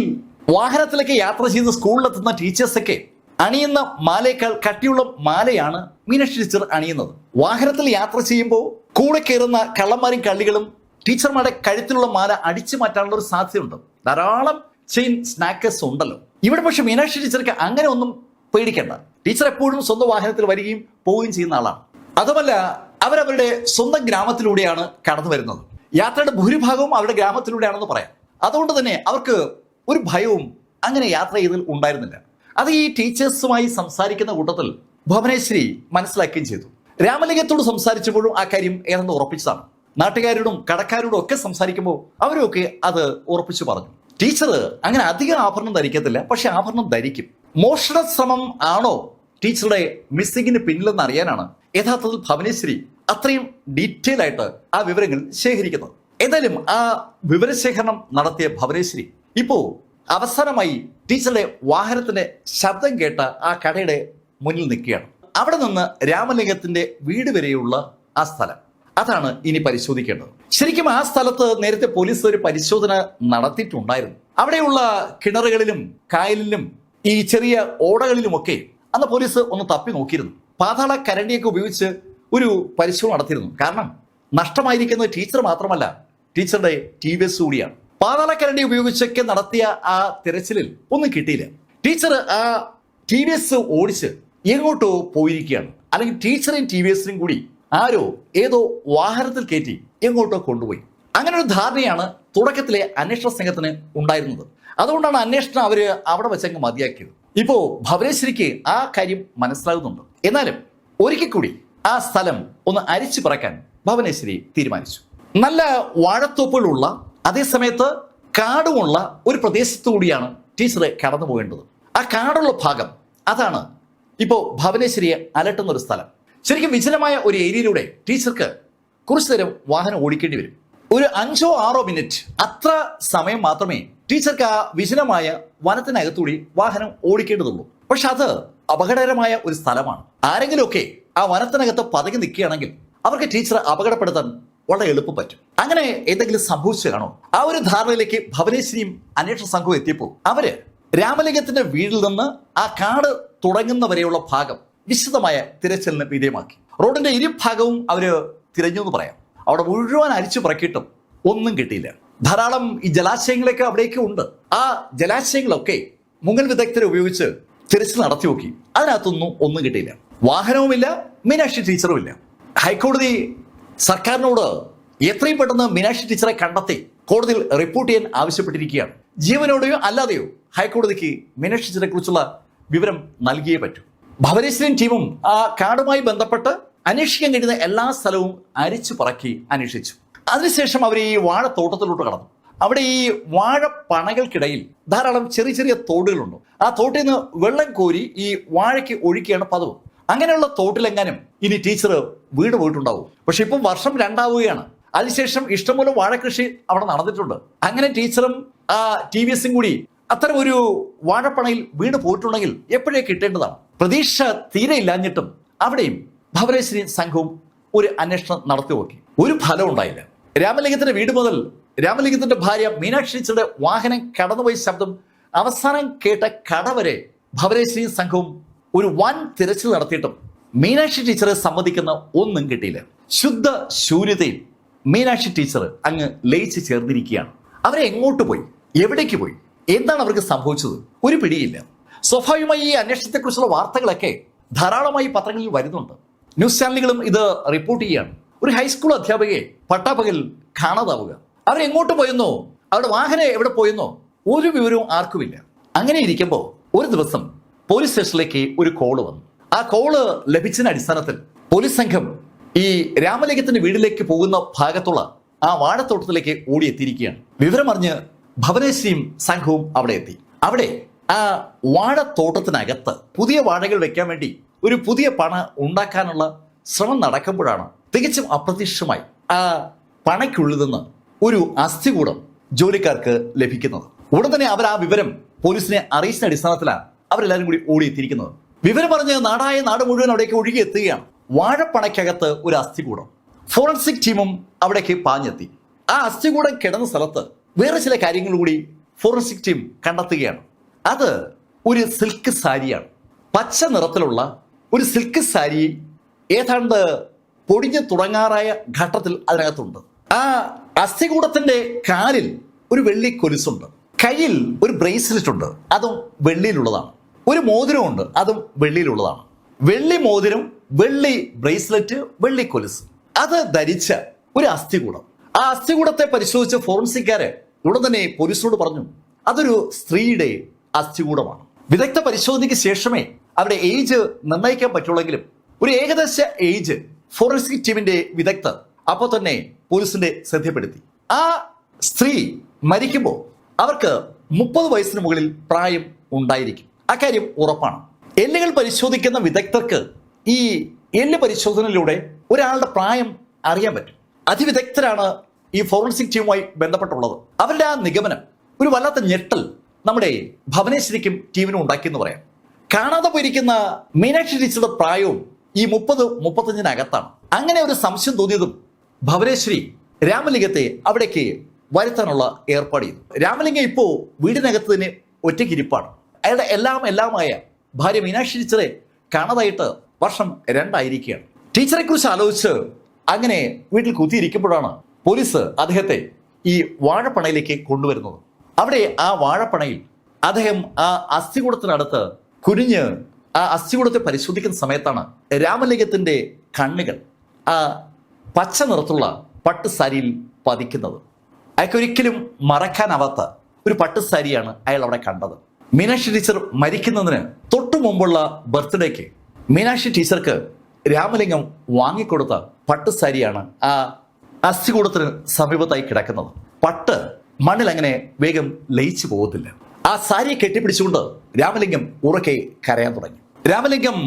വാഹനത്തിലൊക്കെ യാത്ര ചെയ്ത് സ്കൂളിലെത്തുന്ന ടീച്ചേഴ്സൊക്കെ അണിയുന്ന മാലയേക്കാൾ കട്ടിയുള്ള മാലയാണ് മീനാക്ഷി ടീച്ചർ അണിയുന്നത്. വാഹനത്തിൽ യാത്ര ചെയ്യുമ്പോൾ കൂടെ കയറുന്ന കള്ളന്മാരും കള്ളികളും ടീച്ചർമാരുടെ കഴുത്തിലുള്ള മാല അടിച്ചു മാറ്റാനുള്ള ഒരു സാധ്യതയുണ്ട്. ധാരാളം ചെയിൻ സ്നാക്കേഴ്സ് ഉണ്ടല്ലോ ഇവിടെ. പക്ഷെ മീനാക്ഷി ടീച്ചർക്ക് അങ്ങനെ ഒന്നും പേടിക്കേണ്ട. ടീച്ചർ എപ്പോഴും സ്വന്തം വാഹനത്തിൽ വരികയും പോവുകയും ചെയ്യുന്ന ആളാണ്. അതുമല്ല, അവരവരുടെ സ്വന്തം ഗ്രാമത്തിലൂടെയാണ് കടന്നു വരുന്നത്. യാത്രയുടെ ഭൂരിഭാഗവും അവരുടെ ഗ്രാമത്തിലൂടെയാണെന്ന് പറയാം. അതുകൊണ്ട് തന്നെ അവർക്ക് ഒരു ഭയവും അങ്ങനെ യാത്ര ചെയ്തതിൽ ഉണ്ടായിരുന്നില്ല. അത് ഈ ടീച്ചേഴ്സുമായി സംസാരിക്കുന്ന കൂട്ടത്തിൽ ഭുവനേശ്വരി മനസ്സിലാക്കുകയും ചെയ്തു. രാമലിംഗത്തോട് സംസാരിച്ചപ്പോഴും ആ കാര്യം ഏതാണ്ട് ഉറപ്പിച്ചതാണ്. നാട്ടുകാരോടും കടക്കാരോടും ഒക്കെ സംസാരിക്കുമ്പോൾ അവരൊക്കെ അത് ഉറപ്പിച്ചു പറഞ്ഞു. ടീച്ചർ അങ്ങനെ അധികം ആഭരണം ധരിക്കത്തില്ല, പക്ഷെ ആഭരണം ധരിക്കും. മോഷണ ശ്രമം ആണോ ടീച്ചറുടെ മിസ്സിങ്ങിന് പിന്നിലെന്ന് അറിയാനാണ് യഥാർത്ഥത്തിൽ ഭുവനേശ്വരി അത്രയും ഡീറ്റെയിൽ ആയിട്ട് ആ വിവരങ്ങൾ ശേഖരിക്കുന്നത്. എന്തായാലും ആ വിവരശേഖരണം നടത്തിയ ഭുവനേശ്വരി ഇപ്പോ അവസാനമായി ടീച്ചറുടെ വാഹനത്തിന്റെ ശബ്ദം കേട്ട ആ കടയുടെ മുന്നിൽ നിൽക്കുകയാണ്. അവിടെ നിന്ന് രാമലിംഗത്തിന്റെ വീട് വരെയുള്ള ആ സ്ഥലം, അതാണ് ഇനി പരിശോധിക്കേണ്ടത്. ശരിക്കും ആ സ്ഥലത്ത് നേരത്തെ പോലീസ് ഒരു പരിശോധന നടത്തിയിട്ടുണ്ടായിരുന്നു. അവിടെയുള്ള കിണറുകളിലും കായലിലും ഈ ചെറിയ ഓടകളിലുമൊക്കെ അന്ന് പോലീസ് ഒന്ന് തപ്പി നോക്കിയിരുന്നു. പാതാള കരണ്ടിയൊക്കെ ഉപയോഗിച്ച് ഒരു പരിശോധന നടത്തിയിരുന്നു. കാരണം നഷ്ടമായിരിക്കുന്നത് ടീച്ചർ മാത്രമല്ല, ടീച്ചറുടെ TVS കൂടിയാണ്. പാതാള കരണ്ടി ഉപയോഗിച്ചൊക്കെ നടത്തിയ ആ തിരച്ചിലിൽ ഒന്നും കിട്ടിയില്ല. ടീച്ചർ ആ TVS ഓടിച്ച് എങ്ങോട്ടോ പോയിരിക്കുകയാണ്. അല്ലെങ്കിൽ ടീച്ചറേയും TVSനും കൂടി ആരോ ഏതോ വാഹനത്തിൽ കയറ്റി എങ്ങോട്ടോ കൊണ്ടുപോയി. അങ്ങനെ ഒരു ധാരണയാണ് തുടക്കത്തിലെ അന്വേഷണ സംഘത്തിന് ഉണ്ടായിരുന്നത്. അതുകൊണ്ടാണ് അന്വേഷണം അവര് അവിടെ വെച്ചങ്ങ് മതിയാക്കിയത്. ഇപ്പോ ഭവനേശ്വരിക്ക് ആ കാര്യം മനസ്സിലാകുന്നുണ്ട്. എന്നാലും ഒരിക്കൽ കൂടി ആ സ്ഥലം ഒന്ന് അരിച്ചു പറക്കാൻ ഭവനേശ്വരി തീരുമാനിച്ചു. നല്ല വാഴത്തോപ്പുകളുള്ള അതേസമയത്ത് കാടുമുള്ള ഒരു പ്രദേശത്തു കൂടിയാണ് ടീച്ചറെ കടന്നു പോകേണ്ടത്. ആ കാടുള്ള ഭാഗം അതാണ് ഇപ്പോൾ ഭവനേശ്വരിയെ അലട്ടുന്ന ഒരു സ്ഥലം. ശരിക്കും വിജനമായ ഒരു ഏരിയയിലൂടെ ടീച്ചർക്ക് കുറച്ചു നേരം വാഹനം ഓടിക്കേണ്ടി വരും. ഒരു 5-6 മിനിറ്റ് അത്ര സമയം മാത്രമേ ടീച്ചർക്ക് ആ വിജനമായ വനത്തിനകത്തൂടി വാഹനം ഓടിക്കേണ്ടതുള്ളൂ. പക്ഷെ അത് അപകടകരമായ ഒരു സ്ഥലമാണ്. ആരെങ്കിലുമൊക്കെ ആ വനത്തിനകത്ത് പതുങ്ങി നിൽക്കുകയാണെങ്കിൽ അവർക്ക് ടീച്ചറെ അപകടപ്പെടുത്താൻ വളരെ എളുപ്പം പറ്റും. അങ്ങനെ എന്തെങ്കിലും സംഭവിച്ചു കാണോ? ആ ഒരു ധാരണയിലേക്ക് ഭവനേശ്വരിയും അന്വേഷണ സംഘവും എത്തിയപ്പോൾ അവര് രാമലിംഗത്തിന്റെ വീട്ടിൽ നിന്ന് ആ കാട് തുടങ്ങുന്നവരെയുള്ള ഭാഗം വിശദമായ തിരച്ചിലിന് വിധേയമാക്കി. റോഡിന്റെ ഇരുഭാഗവും അവര് തിരഞ്ഞു എന്ന് പറയാം. അവിടെ മുഴുവൻ അരിച്ചു പറക്കിയിട്ടും ഒന്നും കിട്ടിയില്ല. ധാരാളം ഈ ജലാശയങ്ങളൊക്കെ അവിടേക്ക് ഉണ്ട്. ആ ജലാശയങ്ങളൊക്കെ മുങ്ങൽ വിദഗ്ധരെ ഉപയോഗിച്ച് തിരച്ചിൽ നടത്തി നോക്കി. അതിനകത്തൊന്നും ഒന്നും കിട്ടിയില്ല. വാഹനവുമില്ല, മീനാക്ഷി ടീച്ചറും ഇല്ല. ഹൈക്കോടതി സർക്കാരിനോട് എത്രയും പെട്ടെന്ന് മീനാക്ഷി ടീച്ചറെ കണ്ടെത്തി കോടതിയിൽ റിപ്പോർട്ട് ചെയ്യാൻ ആവശ്യപ്പെട്ടിരിക്കുകയാണ്. ജീവനോടെയോ അല്ലാതെയോ ഹൈക്കോടതിക്ക് മീനാക്ഷി ടീച്ചറെ കുറിച്ചുള്ള വിവരം നൽകിയേ പറ്റൂ. ഭവനേശ്വരൻ ടീമും ആ കാടുമായി ബന്ധപ്പെട്ട് അന്വേഷിക്കാൻ കഴിയുന്ന എല്ലാ സ്ഥലവും അരിച്ചു പറക്കി അന്വേഷിച്ചു. അതിനുശേഷം അവർ ഈ വാഴത്തോട്ടത്തിലോട്ട് കടന്നു. അവിടെ ഈ വാഴപ്പണകൾക്കിടയിൽ ധാരാളം ചെറിയ ചെറിയ തോടുകളുണ്ട്. ആ തോട്ടിൽ നിന്ന് വെള്ളം കോരി ഈ വാഴയ്ക്ക് ഒഴുക്കിയാണ് പതിവ്. അങ്ങനെയുള്ള തോട്ടിലെങ്ങാനും ഇനി ടീച്ചർ വീട് പോയിട്ടുണ്ടാവും. പക്ഷെ ഇപ്പം വർഷം 2 അതിനുശേഷം ഇഷ്ടംപോലെ വാഴകൃഷി അവിടെ നടന്നിട്ടുണ്ട്. അങ്ങനെ ടീച്ചറും ആ TVSും കൂടി അത്തരം ഒരു വാഴപ്പണയിൽ വീണ് പോയിട്ടുണ്ടെങ്കിൽ എപ്പോഴേ കിട്ടേണ്ടതാണ്. പ്രതീക്ഷ തീരെ ഇല്ലാഞ്ഞിട്ടും അവിടെയും ഭവനേശ്വരി സംഘവും ഒരു അന്വേഷണം നടത്തി നോക്കി. ഒരു ഫലം ഉണ്ടായില്ല. രാമലിംഗത്തിന്റെ വീട് മുതൽ രാമലിംഗത്തിന്റെ ഭാര്യ മീനാക്ഷി ടീച്ചറുടെ വാഹനം കടന്നുപോയ ശബ്ദം അവസാനം കേട്ട കട വരെ ഭവനേശ്വരി സംഘവും ഒരു വൻ തിരച്ചിൽ നടത്തിയിട്ടും മീനാക്ഷി ടീച്ചറെ സമ്മതിക്കുന്ന ഒന്നും കിട്ടിയില്ല. ശുദ്ധ ശൂന്യതയിൽ മീനാക്ഷി ടീച്ചർ അങ്ങ് ലയിച്ച് ചേർന്നിരിക്കുകയാണ്. അവരെ എങ്ങോട്ട് പോയി, എവിടേക്ക് പോയി, എന്താണ് അവർക്ക് സംഭവിച്ചത്, ഒരു പിടിയില്ല. സ്വാഭാവികമായി ഈ അന്വേഷണത്തെക്കുറിച്ചുള്ള വാർത്തകളൊക്കെ ധാരാളമായി പത്രങ്ങളിൽ വരുന്നുണ്ട്. ന്യൂസ് ചാനലുകളും ഇത് റിപ്പോർട്ട് ചെയ്യുകയാണ്. ഒരു ഹൈസ്കൂൾ അധ്യാപകയെ പട്ടാപ്പകൽ കാണാതാവുക. അവരെങ്ങോട്ട് പോയെന്നോ അവരുടെ വാഹനം എവിടെ പോയെന്നോ ഒരു വിവരവും ആർക്കുമില്ല. അങ്ങനെ ഇരിക്കുമ്പോൾ ഒരു ദിവസം പോലീസ് സ്റ്റേഷനിലേക്ക് ഒരു കോള് വന്നു. ആ കോള് ലഭിച്ചതിന്റെ അടിസ്ഥാനത്തിൽ പോലീസ് സംഘം ഈ രാമലിംഗത്തിന്റെ വീട്ടിലേക്ക് പോകുന്ന ഭാഗത്തുള്ള ആ വാഴത്തോട്ടത്തിലേക്ക് ഓടിയെത്തിയിരിക്കുകയാണ്. വിവരമറിഞ്ഞ് ഭവനേശ്വരിയും സംഘവും അവിടെ എത്തി. അവിടെ ആ വാഴത്തോട്ടത്തിനകത്ത് പുതിയ വാഴകൾ വെക്കാൻ വേണ്ടി ഒരു പുതിയ പണ ഉണ്ടാക്കാനുള്ള ശ്രമം നടക്കുമ്പോഴാണ് തികച്ചും അപ്രതീക്ഷിതമായി ആ പണയ്ക്കുള്ളിൽ നിന്ന് ഒരു അസ്ഥികൂടം ജോലിക്കാർക്ക് ലഭിക്കുന്നത്. ഉടൻ തന്നെ അവർ ആ വിവരം പോലീസിനെ അറിയിച്ച അടിസ്ഥാനത്തിലാണ് അവരെല്ലാവരും കൂടി ഓടിയെത്തിയിരിക്കുന്നത്. വിവരം പറഞ്ഞ് നാടായ നാട് മുഴുവൻ അവിടേക്ക് ഒഴുകി എത്തുകയാണ്. വാഴപ്പണയ്ക്കകത്ത് ഒരു അസ്ഥികൂടം. ഫോറൻസിക് ടീമും അവിടേക്ക് പാഞ്ഞെത്തി. ആ അസ്ഥികൂടം കിടന്ന സ്ഥലത്ത് വേറെ ചില കാര്യങ്ങൾ കൂടി ഫോറൻസിക് ടീം കണ്ടെത്തുകയാണ്. അത് ഒരു സിൽക്ക് സാരിയാണ്. പച്ച നിറത്തിലുള്ള ഒരു സിൽക്ക് സാരി ഏതാണ്ട് പൊടിഞ്ഞു തുടങ്ങാറായ ഘട്ടത്തിൽ അതിനകത്തുണ്ട്. ആ അസ്ഥികൂടത്തിന്റെ കാലിൽ ഒരു വെള്ളി കൊലുസുണ്ട്. കയ്യിൽ ഒരു ബ്രേസ്ലെറ്റ് ഉണ്ട്, അതും വെള്ളിയിലുള്ളതാണ്. ഒരു മോതിരമുണ്ട്, അതും വെള്ളിയിലുള്ളതാണ്. വെള്ളി മോതിരം, വെള്ളി ബ്രേസ്ലെറ്റ്, വെള്ളി കൊലുസ്, അത് ധരിച്ച ഒരു അസ്ഥികൂടം. ആ അസ്ഥികൂടത്തെ പരിശോധിച്ച ഫോറൻസിക്കാര് ഉടൻ തന്നെ പോലീസിനോട് പറഞ്ഞു അതൊരു സ്ത്രീയുടെ അസ്ഥികൂടമാണ്. വിദഗ്ധ പരിശോധനയ്ക്ക് ശേഷമേ അവരുടെ ഏജ് നിർണ്ണയിക്കാൻ പറ്റുള്ളെങ്കിലും ഒരു ഏകദേശ ഏജ് ഫോറൻസിക് ടീമിന്റെ വിദഗ്ധർ അപ്പോൾ തന്നെ പോലീസിന്റെ ശ്രദ്ധപ്പെടുത്തി. ആ സ്ത്രീ മരിക്കുമ്പോൾ അവർക്ക് 30 വയസ്സിന് മുകളിൽ പ്രായം ഉണ്ടായിരിക്കും. അക്കാര്യം ഉറപ്പാണ്. എല്ലുകൾ പരിശോധിക്കുന്ന വിദഗ്ധർക്ക് ഈ എല്ല് പരിശോധനയിലൂടെ ഒരാളുടെ പ്രായം അറിയാൻ പറ്റും. അതിവിദഗ്ധരാണ് ഈ ഫോറൻസിക് ടീമുമായി ബന്ധപ്പെട്ടുള്ളത്. അവരുടെ ആ നിഗമനം ഒരു വല്ലാത്ത ഞെട്ടൽ നമ്മുടെ ഭവനേശ്വരിക്കും ടീമിനും ഉണ്ടാക്കിയെന്ന് പറയാം. കാണാതെ പോയിരിക്കുന്ന മീനാക്ഷി ടീച്ചറുടെ പ്രായവും ഈ 30-35 അങ്ങനെ ഒരു സംശയം തോന്നിയതും ഭവനേശ്വരി രാമലിംഗത്തെ അവിടേക്ക് വരുത്താനുള്ള ഏർപ്പാട് ചെയ്തു. രാമലിംഗം ഇപ്പോ വീടിനകത്ത് തന്നെ ഒറ്റയ്ക്കിരിപ്പാണ്. അയാളുടെ എല്ലാമായ ഭാര്യ മീനാക്ഷി ടീച്ചറെ കാണാതായിട്ട് വർഷം 2 ആയിരിക്കുകയാണ്. ടീച്ചറെ കുറിച്ച് ആലോചിച്ച് അങ്ങനെ വീട്ടിൽ കുത്തിയിരിക്കുമ്പോഴാണ് പോലീസ് അദ്ദേഹത്തെ ഈ വാഴപ്പണയിലേക്ക് കൊണ്ടുവരുന്നത്. അവിടെ ആ വാഴപ്പണയിൽ അദ്ദേഹം ആ അസ്ഥികൂടത്തിനടുത്ത് കുനിഞ്ഞ് ആ അസ്ഥികൂടത്തെ പരിശോധിക്കുന്ന സമയത്താണ് രാമലിംഗത്തിന്റെ കണ്ണുകൾ ആ പച്ച നിറത്തുള്ള പട്ടുസാരിയിൽ പതിക്കുന്നത്. അയാൾക്കൊരിക്കലും മറക്കാനാവാത്ത ഒരു പട്ടുസാരിയാണ് അയാൾ അവിടെ കണ്ടത്. മീനാക്ഷി ടീച്ചർ മരിക്കുന്നതിന് തൊട്ടു മുമ്പുള്ള ബർത്ത്ഡേക്ക് മീനാക്ഷി ടീച്ചർക്ക് രാമലിംഗം വാങ്ങിക്കൊടുത്ത പട്ടുസാരിയാണ് ആ അസ്ഥികൂടത്തിന് സമീപത്തായി കിടക്കുന്നത്. പട്ട് മണ്ണിൽ അങ്ങനെ വേഗം ലയിച്ചു പോകത്തില്ല. ആ സാരിയെ കെട്ടിപ്പിടിച്ചുകൊണ്ട് രാമലിംഗം ഉറക്കെ കരയാൻ തുടങ്ങി. രാമലിംഗം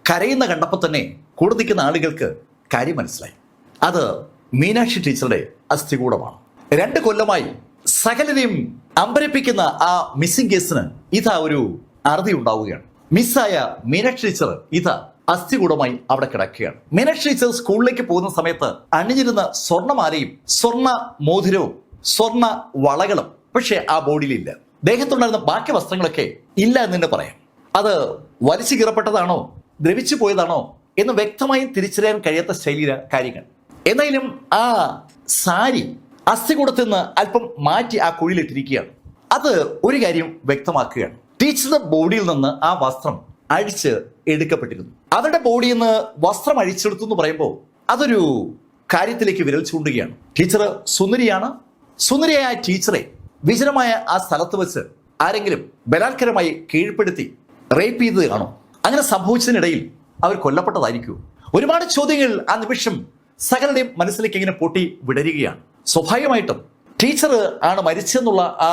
കരയുന്ന കണ്ടപ്പോൾ തന്നെ കൂടെ നിൽക്കുന്ന ആളുകൾക്ക് കാര്യം മനസ്സിലായി. അത് മീനാക്ഷി ടീച്ചറുടെ അസ്ഥികൂടമാണ്. 2 കൊല്ലമായി സകലരെയും അമ്പരപ്പിക്കുന്ന ആ മിസ്സിംഗ് കേസിന് ഇതാ ഒരു അറുതി ഉണ്ടാവുകയാണ്. മിസ്സായ മീനാക്ഷി ടീച്ചർ ഇതാ അസ്ഥികൂടമായി അവിടെ കിടക്കുകയാണ്. മീനാക്ഷി ടീച്ചർ സ്കൂളിലേക്ക് പോകുന്ന സമയത്ത് അണിഞ്ഞിരുന്ന സ്വർണ്ണമാലയും സ്വർണ്ണ മോതിരവും സ്വർണ്ണ വളകളും പക്ഷെ ആ ബോഡിയിലില്ല. ദേഹത്തുണ്ടായിരുന്ന ബാക്കി വസ്ത്രങ്ങളൊക്കെ ഇല്ല എന്ന് തന്നെ പറയാം. അത് വലിച്ചു കീറപ്പെട്ടതാണോ ദ്രവിച്ചു പോയതാണോ എന്ന് വ്യക്തമായും തിരിച്ചറിയാൻ കഴിയാത്ത ശൈലിയിലെ കാര്യങ്ങൾ. എന്തായാലും ആ സാരി അസ്ഥികൂടത്തിൽ നിന്ന് അല്പം മാറ്റി ആ കുഴിയിലിട്ടിരിക്കുകയാണ്. അത് ഒരു കാര്യം വ്യക്തമാക്കുകയാണ്. ടീച്ചറുടെ ബോഡിയിൽ നിന്ന് ആ വസ്ത്രം അഴിച്ച് എടുക്കപ്പെട്ടിരുന്നു. അവരുടെ ബോഡിയിൽ നിന്ന് വസ്ത്രം അഴിച്ചെടുത്തു എന്ന് പറയുമ്പോൾ അതൊരു കാര്യത്തിലേക്ക് വിരൽ ചൂണ്ടുകയാണ്. ടീച്ചർ സുന്ദരിയാണ്. സുന്ദരിയായ ടീച്ചറെ വിജനമായ ആ സ്ഥലത്ത് വെച്ച് ആരെങ്കിലും ബലാത്കരമായി കീഴ്പ്പെടുത്തി റേപ്പ് ചെയ്തത് കാണും. അങ്ങനെ സംഭവിച്ചതിനിടയിൽ അവർ കൊല്ലപ്പെട്ടതായിരിക്കും. ഒരുപാട് ചോദ്യങ്ങൾ ആ നിമിഷം സകലരുടെയും മനസ്സിലേക്ക് ഇങ്ങനെ പൊട്ടി വിടരുകയാണ്. സ്വാഭാവികമായിട്ടും ടീച്ചർ ആണ് മരിച്ചെന്നുള്ള ആ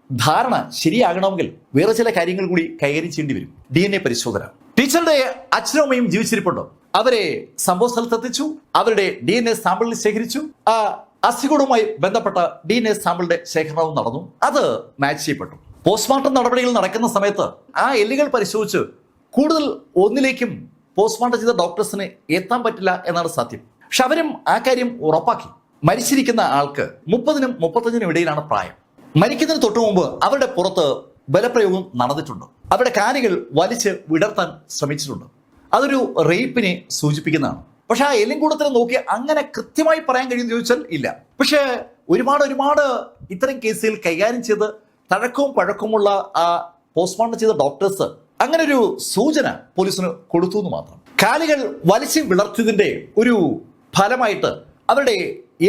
ധാരണ ശരിയാകണമെങ്കിൽ വേറെ ചില കാര്യങ്ങൾ കൂടി കൈകാര്യം ചെയ്യേണ്ടി വരും. DNA പരിശോധന. ടീച്ചറുടെ അച്ഛനും അമ്മയും ജീവിച്ചിരിപ്പുണ്ടോ? അവരെ സംഭവ സ്ഥലത്തെത്തിച്ചു. അവരുടെ DNA സാമ്പിളിൽ ശേഖരിച്ചു. ആ അസ്ഥികൂടവുമായി ബന്ധപ്പെട്ട DNA സാമ്പിളിന്റെ ശേഖരണവും നടന്നു. അത് മാച്ച് ചെയ്യപ്പെട്ടു. പോസ്റ്റ്മോർട്ടം നടപടികൾ നടക്കുന്ന സമയത്ത് ആ എല്ലുകൾ പരിശോധിച്ച് കൂടുതൽ ഒന്നിലേക്കും പോസ്റ്റ്മോർട്ടം ചെയ്ത ഡോക്ടേഴ്സിന് എത്താൻ പറ്റില്ല എന്നാണ് സത്യം. പക്ഷെ അവരും ആ കാര്യം ഉറപ്പാക്കി. മരിച്ചിരിക്കുന്ന ആൾക്ക് 30-നും 35-നും ഇടയിലാണ് പ്രായം. മരിക്കുന്നതിന് തൊട്ടു മുമ്പ് അവരുടെ പുറത്ത് ബലപ്രയോഗം നടന്നിട്ടുണ്ട്. അവരുടെ കാലുകൾ വലിച്ച് വിടർത്താൻ ശ്രമിച്ചിട്ടുണ്ട്. അതൊരു റേപ്പിനെ സൂചിപ്പിക്കുന്നതാണ്. പക്ഷെ ആ എല്ലിൻകൂടത്തിനെ നോക്കി അങ്ങനെ കൃത്യമായി പറയാൻ കഴിയുമെന്ന് ചോദിച്ചാൽ ഇല്ല. പക്ഷെ ഒരുപാട് ഇത്തരം കേസുകൾ കൈകാര്യം ചെയ്ത് തഴക്കവും പഴക്കമുള്ള ആ പോസ്റ്റ്മോർട്ടം ചെയ്ത ഡോക്ടേഴ്സ് അങ്ങനെ ഒരു സൂചന പോലീസിന് കൊടുത്തു എന്ന് മാത്രം. കാലുകൾ വലിച്ചു വിളർത്തിയതിന്റെ ഒരു ഫലമായിട്ട് അവരുടെ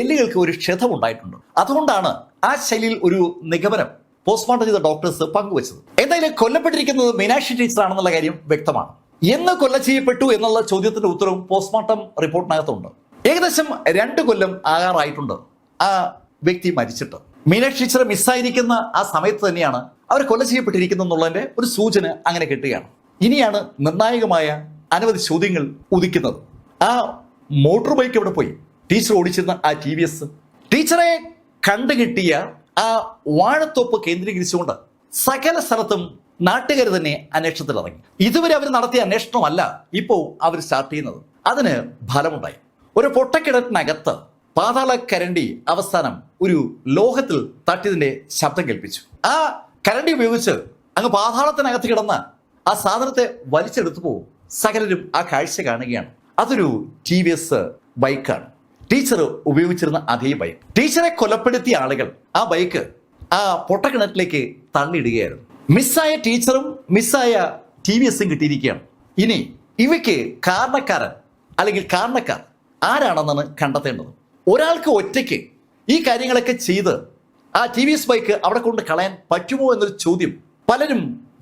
എല്ലുകൾക്ക് ഒരു ക്ഷതം ഉണ്ടായിട്ടുണ്ട്. അതുകൊണ്ടാണ് ആ ശൈലിയിൽ ഒരു നിഗമനം പോസ്റ്റ്മോർട്ടം ചെയ്ത ഡോക്ടേഴ്സ് പങ്കുവച്ചത്. എന്തായാലും കൊല്ലപ്പെട്ടിരിക്കുന്നത് മീനാക്ഷി ടീച്ചർ ആണെന്നുള്ള കാര്യം വ്യക്തമാണ്. എന്ന് കൊല ചെയ്യപ്പെട്ടു എന്നുള്ള ചോദ്യത്തിന്റെ ഉത്തരവും പോസ്റ്റ്മോർട്ടം റിപ്പോർട്ടിനകത്തുണ്ട്. ഏകദേശം 2 കൊല്ലം ആകാറായിട്ടുണ്ട് ആ വ്യക്തി മരിച്ചിട്ട്. മീനാക്ഷി ടീച്ചർ മിസ്സായിരിക്കുന്ന ആ സമയത്ത് തന്നെയാണ് അവർ കൊല ചെയ്യപ്പെട്ടിരിക്കുന്നു എന്നുള്ളതിന്റെ ഒരു സൂചന അങ്ങനെ കിട്ടുകയാണ്. ഇനിയാണ് നിർണായകമായ അനവധി ചോദ്യങ്ങൾ ഉദിക്കുന്നത്. ആ മോട്ടോർ ബൈക്ക് എവിടെ പോയി? ടീച്ചർ ഓടിച്ചിരുന്ന ആ TVS, ടീച്ചറെ കണ്ടുകിട്ടിയ ആ വാഴത്തോപ്പ് കേന്ദ്രീകരിച്ചുകൊണ്ട് സകല സ്ഥലത്തും നാട്ടുകാർ തന്നെ അന്വേഷണത്തിൽ ഇറങ്ങി. ഇതുവരെ അവർ നടത്തിയ അന്വേഷണമല്ല ഇപ്പോൾ അവർ സ്റ്റാർട്ട് ചെയ്യുന്നത്. അതിന് ഫലമുണ്ടായി. ഒരു പൊട്ടക്കിണറ്റിനകത്ത് പാതാള കരണ്ടി അവസാനം ഒരു ലോഹത്തിൽ തട്ടിയതിന്റെ ശബ്ദം കേൾപ്പിച്ചു. ആ കരണ്ടി ഉപയോഗിച്ച് അങ്ങ് പാതാളത്തിനകത്ത് കിടന്ന ആ സാധനത്തെ വലിച്ചെടുത്തു പോകും. സകലരും ആ കാഴ്ച കാണുകയാണ്. അതൊരു TVS ബൈക്കാണ്. ടീച്ചർ ഉപയോഗിച്ചിരുന്ന അതേ ബൈക്ക്. ടീച്ചറെ കൊലപ്പെടുത്തിയ ആളുകൾ ആ ബൈക്ക് ആ പൊട്ടക്കിണറ്റിലേക്ക് തള്ളിയിടുകയായിരുന്നു. മിസ്സായ ടീച്ചറും മിസ്സായ TVSും കിട്ടിയിരിക്കുകയാണ്. ഇനി ഇവയ്ക്ക് കാരണക്കാരൻ അല്ലെങ്കിൽ കാരണക്കാർ ആരാണെന്നാണ് കണ്ടെത്തേണ്ടത്. ഒരാൾക്ക് ഒറ്റയ്ക്ക് ഈ കാര്യങ്ങളൊക്കെ ചെയ്ത് ആ TVS ബൈക്ക് അവിടെ കൊണ്ട് കളയാൻ പറ്റുമോ എന്നൊരു ചോദ്യം പലരും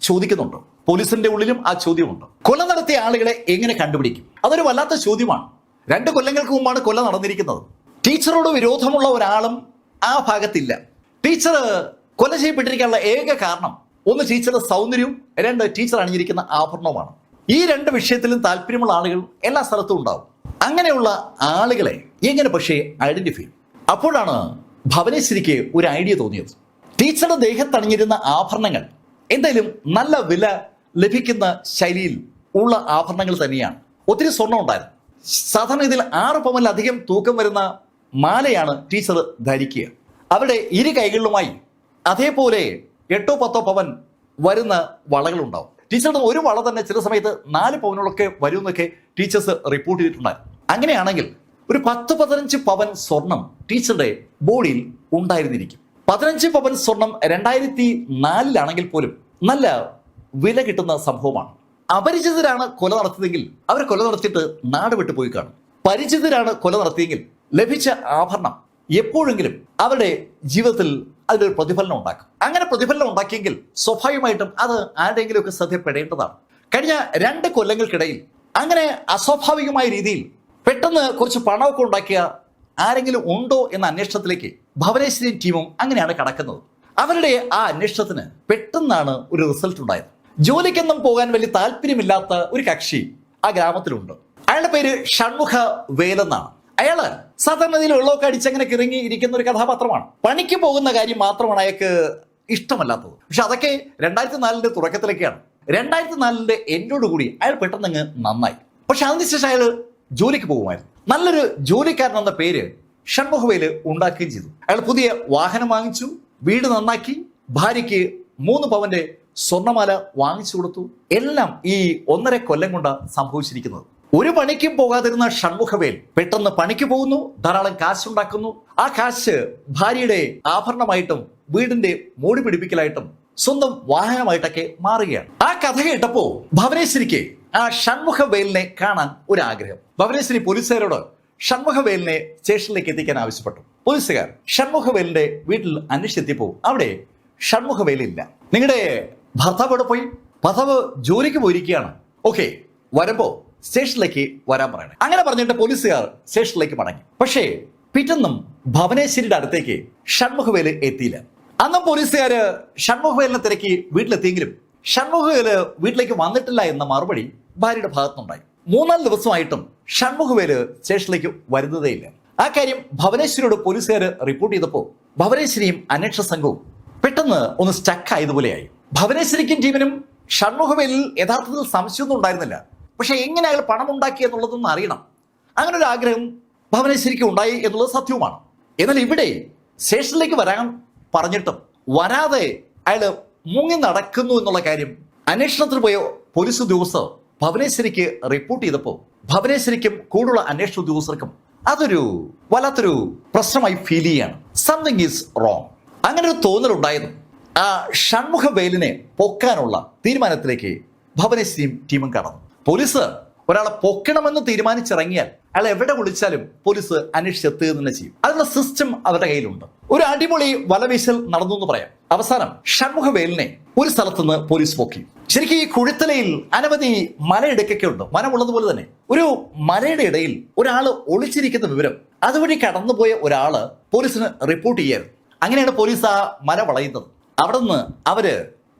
ചോദിക്കുന്നുണ്ട്. പോലീസിന്റെ ഉള്ളിലും ആ ചോദ്യമുണ്ട്. കൊല നടത്തിയ ആളുകളെ എങ്ങനെ കണ്ടുപിടിക്കും? അതൊരു വല്ലാത്ത ചോദ്യമാണ്. 2 കൊല്ലങ്ങൾക്ക് മുമ്പാണ് കൊല നടന്നിരിക്കുന്നത്. ടീച്ചറോട് വിരോധമുള്ള ഒരാളും ആ ഭാഗത്തില്ല. ടീച്ചർ കൊല ചെയ്യപ്പെട്ടിരിക്കാനുള്ള ഏക കാരണം ഒന്ന് ടീച്ചറുടെ സൗന്ദര്യവും 2 ടീച്ചർ അണിഞ്ഞിരിക്കുന്ന ആഭരണവുമാണ്. ഈ 2 വിഷയത്തിലും താല്പര്യമുള്ള ആളുകൾ എല്ലാ സ്ഥലത്തും ഉണ്ടാവും. അങ്ങനെയുള്ള ആളുകളെ എങ്ങനെ പക്ഷേ ഐഡന്റിഫൈ ചെയ്യും? അപ്പോഴാണ് ഭവനേശ്വരിക്ക് ഒരു ഐഡിയ തോന്നിയത്. ടീച്ചറുടെ ദേഹത്തണിഞ്ഞിരുന്ന ആഭരണങ്ങൾ എന്തായാലും നല്ല വില ലഭിക്കുന്ന ശൈലിയിൽ ഉള്ള ആഭരണങ്ങൾ തന്നെയാണ്. ഒത്തിരി സ്വർണ്ണം ഉണ്ടായിരുന്നു. സാധാരണ ഇതിൽ 6 പവനിലധികം തൂക്കം വരുന്ന മാലയാണ് ടീച്ചർ ധരിക്കുക. അവരുടെ 2 കൈകളിലുമായി അതേപോലെ 8-10 പവൻ വരുന്ന വളകളുണ്ടാവും. ടീച്ചറുടെ ഒരു വള തന്നെ ചില സമയത്ത് 4 പവനോളൊക്കെ വരുമെന്നൊക്കെ ടീച്ചേഴ്സ് റിപ്പോർട്ട് ചെയ്തിട്ടുണ്ടായിരുന്നു. അങ്ങനെയാണെങ്കിൽ ഒരു 10-15 പവൻ സ്വർണം ടീച്ചറുടെ ബോഡിയിൽ ഉണ്ടായിരുന്നിരിക്കും. 15 പവൻ സ്വർണം 2004 പോലും നല്ല വില കിട്ടുന്ന സംഭവമാണ്. അപരിചിതരാണ് കൊല നടത്തിയതെങ്കിൽ അവർ കൊല നടത്തിയിട്ട് നാട് വിട്ടു പോയി കാണും. പരിചിതരാണ് കൊല നടത്തിയെങ്കിൽ ലഭിച്ച ആഭരണം എപ്പോഴെങ്കിലും അവരുടെ ജീവിതത്തിൽ അതിലൊരു പ്രതിഫലനം ഉണ്ടാക്കും. അങ്ങനെ പ്രതിഫലനം ഉണ്ടാക്കിയെങ്കിൽ സ്വാഭാവികമായിട്ടും അത് ആരുടെയെങ്കിലുമൊക്കെ ശ്രദ്ധപ്പെടേണ്ടതാണ്. കഴിഞ്ഞ 2 കൊല്ലങ്ങൾക്കിടയിൽ അങ്ങനെ അസ്വാഭാവികമായ രീതിയിൽ പെട്ടെന്ന് കുറച്ച് പണമൊക്കെ ഉണ്ടാക്കിയ ആരെങ്കിലും ഉണ്ടോ എന്ന അന്വേഷണത്തിലേക്ക് ഭവനേശ്വരി ടീമും അങ്ങനെയാണ് കടക്കുന്നത്. അവരുടെ ആ അന്വേഷണത്തിന് പെട്ടെന്നാണ് ഒരു റിസൾട്ട് ഉണ്ടായത്. ജോലിക്കൊന്നും പോകാൻ വലിയ താല്പര്യമില്ലാത്ത ഒരു കക്ഷി ആ ഗ്രാമത്തിലുണ്ട്. അയാളുടെ പേര് ഷൺമുഖ വേലെന്നാണ്. അയാള് സാധാരണ രീതിയിൽ വെള്ളമൊക്കെ അടിച്ചങ്ങനെ കിറങ്ങി ഇരിക്കുന്ന ഒരു കഥാപാത്രമാണ്. പണിക്ക് പോകുന്ന കാര്യം മാത്രമാണ് അയാൾക്ക് ഇഷ്ടമല്ലാത്തത്. പക്ഷെ അതൊക്കെ 2004 തുടക്കത്തിലേക്കാണ്. 2004 എൻഡോടുകൂടി അയാൾ പെട്ടെന്ന് നന്നായി. പക്ഷെ അതിനുശേഷം അയാൾ ജോലിക്ക് പോകുമായിരുന്നു. നല്ലൊരു ജോലിക്കാരൻ എന്ന പേര് ഷൺമുഖവേല് ഉണ്ടാക്കുകയും ചെയ്തു. അയാൾ പുതിയ വാഹനം വാങ്ങിച്ചു, വീട് നന്നാക്കി, ഭാര്യയ്ക്ക് 3 പവന്റെ സ്വർണ്ണമാല വാങ്ങിച്ചു കൊടുത്തു. എല്ലാം ഈ 1.5 കൊല്ലം കൊണ്ട് സംഭവിച്ചിരിക്കുന്നത്. ഒരു പണിക്കും പോകാതിരുന്ന ഷൺമുഖവേൽ പെട്ടെന്ന് പണിക്ക് പോകുന്നു, ധാരാളം കാശുണ്ടാക്കുന്നു. ആ കാശ് ഭാര്യയുടെ ആഭരണമായിട്ടും വീടിന്റെ മോടി പിടിപ്പിക്കലായിട്ടും സ്വന്തം വാഹനമായിട്ടൊക്കെ മാറുകയാണ്. ആ കഥ കേട്ടപ്പോ ഭവനേശ്വരിക്ക് ആ ഷൺമുഖവേലിനെ കാണാൻ ഒരു ആഗ്രഹം. ഭവനേശ്വരി പോലീസുകാരോട് ഷൺമുഖവേലിനെ സ്റ്റേഷനിലേക്ക് എത്തിക്കാൻ ആവശ്യപ്പെട്ടു. പോലീസുകാർ ഷൺമുഖവേലിന്റെ വീട്ടിൽ അന്വേഷിച്ചെത്തിയപ്പോ അവിടെ ഷൺമുഖവേലില്ല. നിങ്ങളുടെ ഭർത്താവ് എവിടെ പോയി? ഭർത്താവ് ജോലിക്ക് പോയിരിക്കുകയാണ്. ഓക്കെ, വരുമ്പോ സ്റ്റേഷനിലേക്ക് വരാൻ പറയണേ. അങ്ങനെ പറഞ്ഞിട്ട് പോലീസുകാർ സ്റ്റേഷനിലേക്ക് മടങ്ങി. പക്ഷേ പിറ്റെന്നും ഭവനേശ്വരിയുടെ അടുത്തേക്ക് ഷൺമുഖവേല് എത്തിയില്ല. അന്നും പോലീസുകാര് ഷൺമുഖവേലിനെ തിരക്കി വീട്ടിലെത്തിയെങ്കിലും ഷൺമുഖവേല് വീട്ടിലേക്ക് വന്നിട്ടില്ല എന്ന മറുപടി ഭാര്യയുടെ ഭാഗത്തുനിന്നുണ്ടായി. 3-4 ദിവസമായിട്ടും ഷൺമുഖവേല് സ്റ്റേഷനിലേക്ക് വരുന്നതേയില്ല. ആ കാര്യം ഭവനേശ്വരിയോട് പോലീസുകാർ റിപ്പോർട്ട് ചെയ്തപ്പോൾ ഭവനേശ്വരിയും അന്വേഷണ സംഘവും പെട്ടെന്ന് ഒന്ന് സ്റ്റക്ക് ആയതുപോലെയായി. ഭവനേശ്വരിക്കും ടീമിനും ഷൺമുഖവേലിൽ യഥാർത്ഥത്തിൽ സംശയമൊന്നും ഉണ്ടായിരുന്നില്ല. പക്ഷെ എങ്ങനെ അയാൾ പണം ഉണ്ടാക്കി എന്നുള്ളതൊന്നും അറിയണം. അങ്ങനെ ഒരു ആഗ്രഹം ഭവനേശ്വരിക്ക് ഉണ്ടായി എന്നുള്ളത് സത്യവുമാണ്. എന്നാൽ ഇവിടെ സ്റ്റേഷനിലേക്ക് വരാൻ പറഞ്ഞിട്ടും വരാതെ അയാൾ മുങ്ങി നടക്കുന്നു എന്നുള്ള കാര്യം അന്വേഷണത്തിന് പോയ പോലീസ് ഉദ്യോഗസ്ഥർ ഭവനേശ്വരിക്ക് റിപ്പോർട്ട് ചെയ്തപ്പോൾ ഭവനേശ്വരിക്കും കൂടുതലുള്ള അന്വേഷണ ഉദ്യോഗസ്ഥർക്കും അതൊരു വല്ലാത്തൊരു പ്രശ്നമായി ഫീൽ ചെയ്യാണ്. Something is wrong. അങ്ങനെ ഒരു തോന്നലുണ്ടായിരുന്നു. ആ ഷൺമുഖവേലിനെ പൊക്കാനുള്ള തീരുമാനത്തിലേക്ക് ഭവനേശ്വരിയും ടീമും കടന്നു. പോലീസ് ഒരാളെ പൊക്കണമെന്ന് തീരുമാനിച്ചിറങ്ങിയാൽ അയാൾ എവിടെ വിളിച്ചാലും പോലീസ് അന്വേഷിച്ചെത്തുക തന്നെ ചെയ്യും. അതിനുള്ള സിസ്റ്റം അവരുടെ കയ്യിലുണ്ട്. ഒരു അടിപൊളി വലവീശൽ നടന്നു എന്ന് പറയാം. അവസാനം ഷൺമുഖവേലിനെ ഒരു സ്ഥലത്തുനിന്ന് പോലീസ് പൊക്കി. ശരിക്കും ഈ കുഴിത്തലയിൽ അനവധി മലയിടുക്കൊക്കെ ഉണ്ട്. മനമുള്ളതുപോലെ തന്നെ ഒരു മലയുടെ ഇടയിൽ ഒരാൾ ഒളിച്ചിരിക്കുന്ന വിവരം അതുവഴി കടന്നുപോയ ഒരാള് പോലീസിന് റിപ്പോർട്ട് ചെയ്യായിരുന്നു. അങ്ങനെയാണ് പോലീസ് ആ മല വളയുന്നത്. അവിടെ നിന്ന് അവര്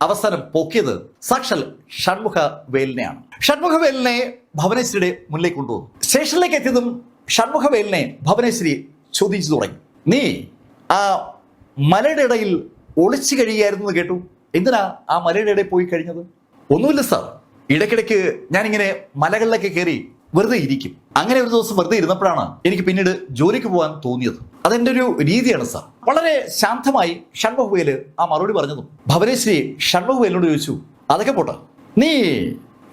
അവസാനം പൊക്കിയത് സാക്ഷാൽ ഷൺമുഖവേലിനെയാണ്. ഷൺമുഖവേലിനെ ഭവനേശ്വരിയുടെ മുന്നിലേക്ക് കൊണ്ടുവന്നു. സ്റ്റേഷനിലേക്ക് എത്തിയതും ഷൺമുഖവേലിനെ ഭവനേശ്വരി ചോദിച്ചു തുടങ്ങി. നീ ആ മലയുടെ ഇടയിൽ ഒളിച്ചു കഴിയായിരുന്നു എന്ന് കേട്ടു. എന്തിനാ ആ മലയുടെ ഇടയിൽ പോയി കഴിഞ്ഞത്? ഒന്നുമില്ല സാർ, ഇടയ്ക്കിടയ്ക്ക് ഞാനിങ്ങനെ മലകളിലൊക്കെ കയറി വെറുതെ ഇരിക്കും. അങ്ങനെ ഒരു ദിവസം വെറുതെ ഇരുന്നപ്പോഴാണ് എനിക്ക് പിന്നീട് ജോലിക്ക് പോകാൻ തോന്നിയത്. അതെന്റെ ഒരു രീതിയാണ് സാർ. വളരെ ശാന്തമായി ഷൺമുഖവേല് ആ മറുപടി പറഞ്ഞതും ഭവനേശ്വരി ഷൺമുഖവേലിനോട് ചോദിച്ചു, അതൊക്കെ പോട്ടെ, നീ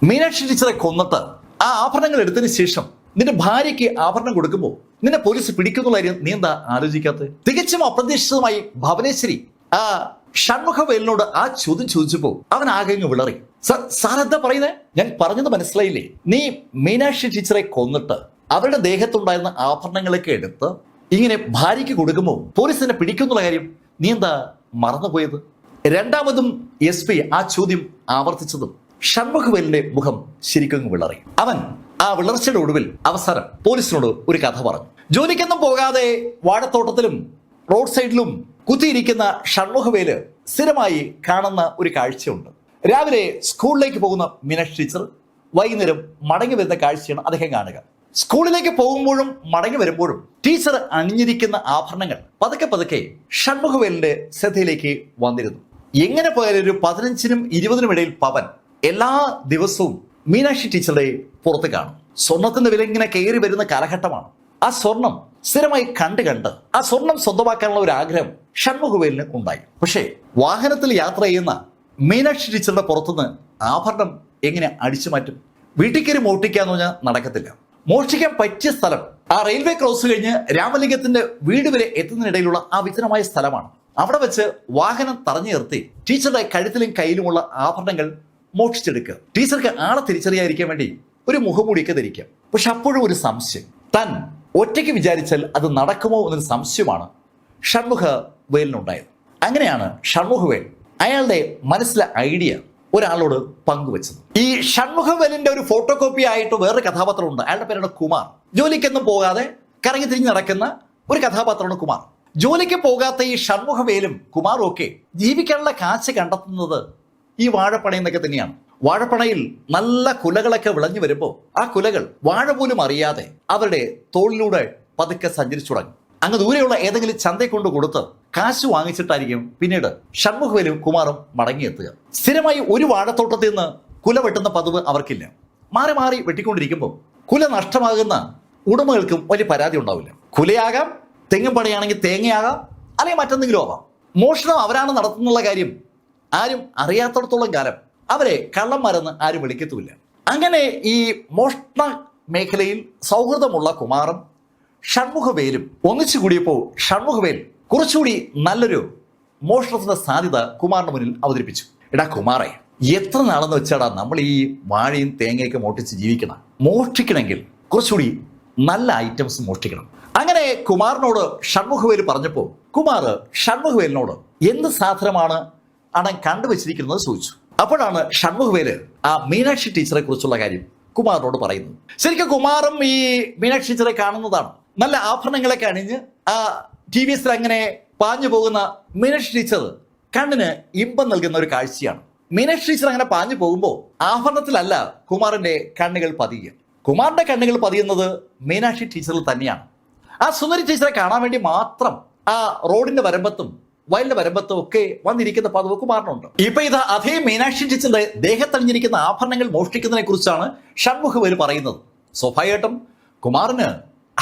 മീനാക്ഷി ടീച്ചറെ കൊന്നിട്ട് ആ ആഭരണങ്ങൾ എടുത്തതിന് ശേഷം നിന്റെ ഭാര്യയ്ക്ക് ആഭരണം കൊടുക്കുമ്പോൾ നിന്നെ പോലീസ് പിടിക്കുന്നുള്ള കാര്യം നീ എന്താ ആലോചിക്കാത്തത്? തികച്ചും അപ്രതീക്ഷിതമായി ഭവനേശ്വരി ആ ഷൺമുഖവേലിനോട് ആ ചോദ്യം ചോദിച്ചപ്പോൾ അവൻ ആകെ വിളറി. സാർ എന്താ പറയുന്നത്? ഞാൻ പറഞ്ഞത് മനസ്സിലായില്ലേ? നീ മീനാക്ഷി ടീച്ചറെ കൊന്നിട്ട് അവരുടെ ദേഹത്തുണ്ടായിരുന്ന ആഭരണങ്ങളൊക്കെ എടുത്ത് ഇങ്ങനെ ഭാര്യയ്ക്ക് കൊടുക്കുമ്പോൾ പോലീസ് എന്നെ പിടിക്കുന്നുള്ള കാര്യം നീ എന്താ മറന്നുപോയത്? രണ്ടാമതും SP ആ ചോദ്യം ആവർത്തിച്ചതും ഷൺമുഖവേലിന്റെ മുഖം ശരിക്കും വിളറി. അവൻ ആ വിളർച്ചയുടെ ഒടുവിൽ അവസാനം പോലീസിനോട് ഒരു കഥ പറഞ്ഞു. ജോലിക്കൊന്നും പോകാതെ വാഴത്തോട്ടത്തിലും റോഡ് സൈഡിലും കുത്തിയിരിക്കുന്ന ഷൺമുഖവേല് സ്ഥിരമായി കാണുന്ന ഒരു കാഴ്ചയുണ്ട്. രാവിലെ സ്കൂളിലേക്ക് പോകുന്ന മീനാക്ഷി ടീച്ചർ വൈകുന്നേരം മടങ്ങി വരുന്ന കാഴ്ചയാണ് അദ്ദേഹം കാണുക. സ്കൂളിലേക്ക് പോകുമ്പോഴും മടങ്ങി വരുമ്പോഴും ടീച്ചർ അണിഞ്ഞിരിക്കുന്ന ആഭരണങ്ങൾ പതുക്കെ പതുക്കെ ഷൺമുഖവേലിന്റെ ശ്രദ്ധയിലേക്ക് വന്നിരുന്നു. എങ്ങനെ പോയാലും ഒരു 15-നും 20-നും ഇടയിൽ പവൻ എല്ലാ ദിവസവും മീനാക്ഷി ടീച്ചറുടെ പുറത്ത് കാണും. സ്വർണത്തിന്റെ വില ഇങ്ങനെ കയറി വരുന്ന കാലഘട്ടമാണ്. ആ സ്വർണം സ്ഥിരമായി കണ്ട് ആ സ്വർണം സ്വന്തമാക്കാനുള്ള ഒരു ആഗ്രഹം ഷൺമുഖവേലിന് ഉണ്ടായി. പക്ഷേ വാഹനത്തിൽ യാത്ര ചെയ്യുന്ന മീനാക്ഷി ടീച്ചറുടെ പുറത്തുനിന്ന് ആഭരണം എങ്ങനെ അടിച്ചു മാറ്റും? വീട്ടിൽ കയറി മോഷ്ടിക്കാന്ന് പറഞ്ഞാൽ നടക്കത്തില്ല. മോഷ്ടിക്കാൻ പറ്റിയ സ്ഥലം ആ റെയിൽവേ ക്രോസ് കഴിഞ്ഞ് രാമലിംഗത്തിന്റെ വീട് വരെ എത്തുന്നതിനിടയിലുള്ള ആ വിജനമായ സ്ഥലമാണ്. അവിടെ വെച്ച് വാഹനം തടഞ്ഞു നിർത്തി ടീച്ചറുടെ കഴുത്തിലും കയ്യിലുമുള്ള ആഭരണങ്ങൾ മോഷ്ടിച്ചെടുക്കുക. ടീച്ചർക്ക് ആളെ തിരിച്ചറിയാതിരിക്കാൻ വേണ്ടി ഒരു മുഖംമൂടിയൊക്കെ ധരിക്കുക. പക്ഷെ അപ്പോഴും ഒരു സംശയം, താൻ ഒറ്റയ്ക്ക് വിചാരിച്ചാൽ അത് നടക്കുമോ എന്നൊരു സംശയമാണ് ഷൺമുഖവേലിനുണ്ടായത്. അങ്ങനെയാണ് ഷൺമുഖവേൽ അയാളുടെ മനസ്സിലെ ഐഡിയ ഒരാളോട് പങ്കുവെച്ചത്. ഈ ഷൺമുഖവേലിന്റെ ഒരു ഫോട്ടോ കോപ്പി ആയിട്ട് വേറൊരു കഥാപാത്രമുണ്ട്. അയാളുടെ പേരാണ് കുമാർ. ജോലിക്കൊന്നും പോകാതെ കറങ്ങി തിരിഞ്ഞ് നടക്കുന്ന ഒരു കഥാപാത്രമാണ് കുമാർ. ജോലിക്ക് പോകാത്ത ഈ ഷൺമുഖവേലും കുമാറും ഒക്കെ ജീവിക്കാനുള്ള കാശ് കണ്ടെത്തുന്നത് ഈ വാഴപ്പണയെന്നൊക്കെ തന്നെയാണ്. വാഴപ്പണയിൽ നല്ല കുലകളൊക്കെ വിളഞ്ഞു വരുമ്പോൾ ആ കുലകൾ വാഴ പോലും അറിയാതെ അവരുടെ തോളിലൂടെ പതുക്കെ സഞ്ചരിച്ചു തുടങ്ങും. അങ്ങ് ദൂരെയുള്ള ഏതെങ്കിലും ചന്തയെ കൊണ്ട് കൊടുത്ത് കാശ് വാങ്ങിച്ചിട്ടായിരിക്കും പിന്നീട് ഷൺമുഖവേലും കുമാറും മടങ്ങിയെത്തുക. സ്ഥിരമായി ഒരു വാഴത്തോട്ടത്തിൽ നിന്ന് കുല വെട്ടുന്ന പതിവ് അവർക്കില്ല. മാറി മാറി വെട്ടിക്കൊണ്ടിരിക്കുമ്പോൾ കുല നഷ്ടമാകുന്ന ഉടമകൾക്കും വലിയ പരാതി ഉണ്ടാവില്ല. കുലയാകാം, തെങ്ങും പണിയാണെങ്കിൽ തേങ്ങയാകാം, അല്ലെങ്കിൽ മറ്റെന്തെങ്കിലും ആവാം. മോഷണം അവരാണ് നടത്തുന്നുള്ള കാര്യം ആരും അറിയാത്തടത്തോളം കാലം അവരെ കള്ളന്മാരെന്ന് ആരും വിളിക്കത്തുമില്ല. അങ്ങനെ ഈ മോഷണ മേഖലയിൽ സൗഹൃദമുള്ള കുമാറും ഷൺമുഖവേലും ഒന്നിച്ചു കൂടിയപ്പോൾ ഷൺമുഖവേൽ കുറച്ചുകൂടി നല്ലൊരു മോഷണത്തിന്റെ സാധ്യത കുമാറിന് മുന്നിൽ അവതരിപ്പിച്ചു. എടാ കുമാറെ, എത്ര നാളെന്ന് വെച്ചാടാ നമ്മൾ ഈ വാഴയും തേങ്ങയൊക്കെ മോഷ്ടിച്ച് ജീവിക്കണം? മോഷ്ടിക്കണമെങ്കിൽ കുറച്ചുകൂടി നല്ല ഐറ്റംസ് മോഷ്ടിക്കണം. അങ്ങനെ കുമാറിനോട് ഷൺമുഖവേൽ പറഞ്ഞപ്പോൾ കുമാർ ഷൺമുഖവേലിനോട് എന്ത് സാധനമാണ് അടൻ കണ്ടുവച്ചിരിക്കുന്നത് ചോദിച്ചു. അപ്പോഴാണ് ഷൺമുഖവേല് ആ മീനാക്ഷി ടീച്ചറെ കുറിച്ചുള്ള കാര്യം കുമാറിനോട് പറയുന്നത്. ശരിക്കും കുമാറും ഈ മീനാക്ഷി ടീച്ചറെ കാണുന്നതാണ്. നല്ല ആഭരണങ്ങളൊക്കെ അണിഞ്ഞ് ആ TVS അങ്ങനെ പാഞ്ഞു പോകുന്ന മീനാക്ഷി ടീച്ചർ കണ്ണിന് ഇമ്പം നൽകുന്ന ഒരു കാഴ്ചയാണ്. മീനാക്ഷി ടീച്ചർ അങ്ങനെ പാഞ്ഞു പോകുമ്പോൾ ആഭരണത്തിലല്ല കുമാറിന്റെ കണ്ണുകൾ പതിയുക. കുമാറിന്റെ കണ്ണുകൾ പതിയുന്നത് മീനാക്ഷി ടീച്ചറിൽ തന്നെയാണ്. ആ സുന്ദരി ടീച്ചറെ കാണാൻ വേണ്ടി മാത്രം ആ റോഡിന്റെ വരമ്പത്തും വയലിന്റെ വരമ്പത്തും ഒക്കെ വന്നിരിക്കുന്ന പതിവ് കുമാറിനുണ്ട്. ഇപ്പൊ ഇത് അതേ മീനാക്ഷി ടീച്ചറിന്റെ ദേഹത്തണിഞ്ഞിരിക്കുന്ന ആഭരണങ്ങൾ മോഷ്ടിക്കുന്നതിനെ കുറിച്ചാണ് ഷൺമുഖവേൽ പറയുന്നത്. സ്വാഭാവികമായിട്ടും കുമാറിന്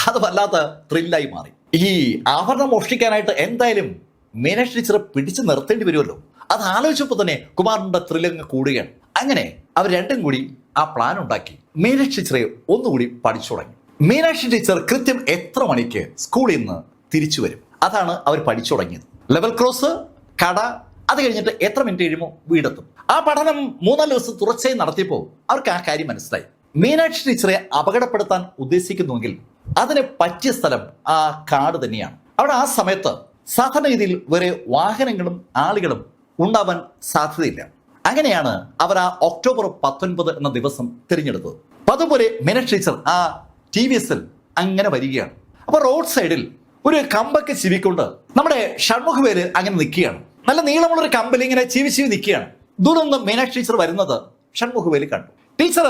അത് വല്ലാത്ത ത്രില്ലായി മാറി. ഈ ആഭരണം മോഷ്ടിക്കാനായിട്ട് എന്തായാലും മീനാക്ഷി ടീച്ചറെ പിടിച്ചു നിർത്തേണ്ടി വരുമല്ലോ. അത് ആലോചിച്ചപ്പോൾ തന്നെ കുമാറിന്റെ ത്രില്ലങ്ങ് കൂടുകയാണ്. അങ്ങനെ അവർ രണ്ടും കൂടി ആ പ്ലാൻ ഉണ്ടാക്കി മീനാക്ഷി ടീച്ചറെ ഒന്നുകൂടി പഠിച്ചു തുടങ്ങി. മീനാക്ഷി ടീച്ചർ കൃത്യം എത്ര മണിക്ക് സ്കൂളിൽ നിന്ന് തിരിച്ചു വരും, അതാണ് അവർ പഠിച്ചു തുടങ്ങിയത്. ലെവൽ ക്രോസ്, കട, അത് കഴിഞ്ഞിട്ട് എത്ര മിനിറ്റ് കഴിയുമ്പോൾ വീടെത്തും. ആ പഠനം 3-4 ദിവസം തുടർച്ചയായി നടത്തിയപ്പോൾ അവർക്ക് ആ കാര്യം മനസ്സിലായി. മീനാക്ഷി ടീച്ചറെ അപകടപ്പെടുത്താൻ ഉദ്ദേശിക്കുന്നുവെങ്കിൽ അതിന് പറ്റിയ സ്ഥലം ആ കാട് തന്നെയാണ്. അവിടെ ആ സമയത്ത് സാധാരണ രീതിയിൽ വേറെ വാഹനങ്ങളും ആളുകളും ഉണ്ടാവാൻ സാധ്യതയില്ല. അങ്ങനെയാണ് അവർ ആ ഒക്ടോബർ 19 എന്ന ദിവസം തിരഞ്ഞെടുത്തത്. അതുപോലെ മീനാക്ഷി ടീച്ചർ ആ TVS-ൽ അങ്ങനെ വരികയാണ്. അപ്പൊ റോഡ് സൈഡിൽ ഒരു കമ്പൊക്കെ ചിവിക്കൊണ്ട് നമ്മുടെ ഷൺമുഖവേല് അങ്ങനെ നിൽക്കുകയാണ്. നല്ല നീളമുള്ളൊരു കമ്പിൽ ഇങ്ങനെ ചിവി നിൽക്കുകയാണ്. ദൂരെ നിന്ന് മീനാക്ഷി ടീച്ചർ വരുന്നത് ഷൺമുഖവേല് കണ്ടു. ടീച്ചർ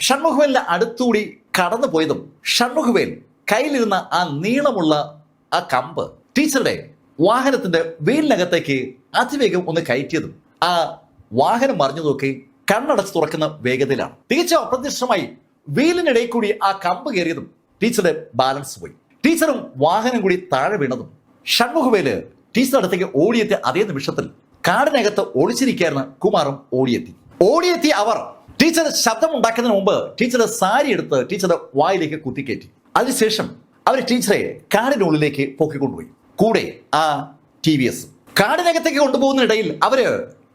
ഷൺമുഖവേലിന്റെ അടുത്തുകൂടി കടന്നു പോയതും ഷൺമുഖവേൽ കയ്യിലിരുന്ന ആ നീളമുള്ള ആ കമ്പ് ടീച്ചറുടെ വാഹനത്തിന്റെ വീലിനകത്തേക്ക് അതിവേഗം ഒന്ന് കയറ്റിയതും ആ വാഹനം മറിഞ്ഞു നോക്കി കണ്ണടച്ച് തുറക്കുന്ന വേഗതയിലാണ്. തികച്ചും അപ്രത്യക്ഷമായി വീലിനിടയിൽ കൂടി ആ കമ്പ് കയറിയതും ടീച്ചറുടെ ബാലൻസ് പോയി. ടീച്ചറും വാഹനം കൂടി താഴെ വീണതും ഷൺമുഖവേല് ടീച്ചറുടെ അടുത്തേക്ക് ഓടിയെത്തിയ അതേ നിമിഷത്തിൽ കാടിനകത്ത് ഒളിച്ചിരിക്കുകയായിരുന്ന കുമാറും ഓടിയെത്തി അവർ ടീച്ചർ ശബ്ദം ഉണ്ടാക്കുന്നതിന് മുമ്പ് ടീച്ചറുടെ സാരി എടുത്ത് ടീച്ചറുടെ വായിലേക്ക് കുത്തിക്കയറ്റി. അതിനുശേഷം അവർ ടീച്ചറെ കാടിനുള്ളിലേക്ക് പൊക്കിക്കൊണ്ടുപോയി. കൂടെ ആ TVS. കാടിനകത്തേക്ക് കൊണ്ടുപോകുന്നതിനിടയിൽ അവര്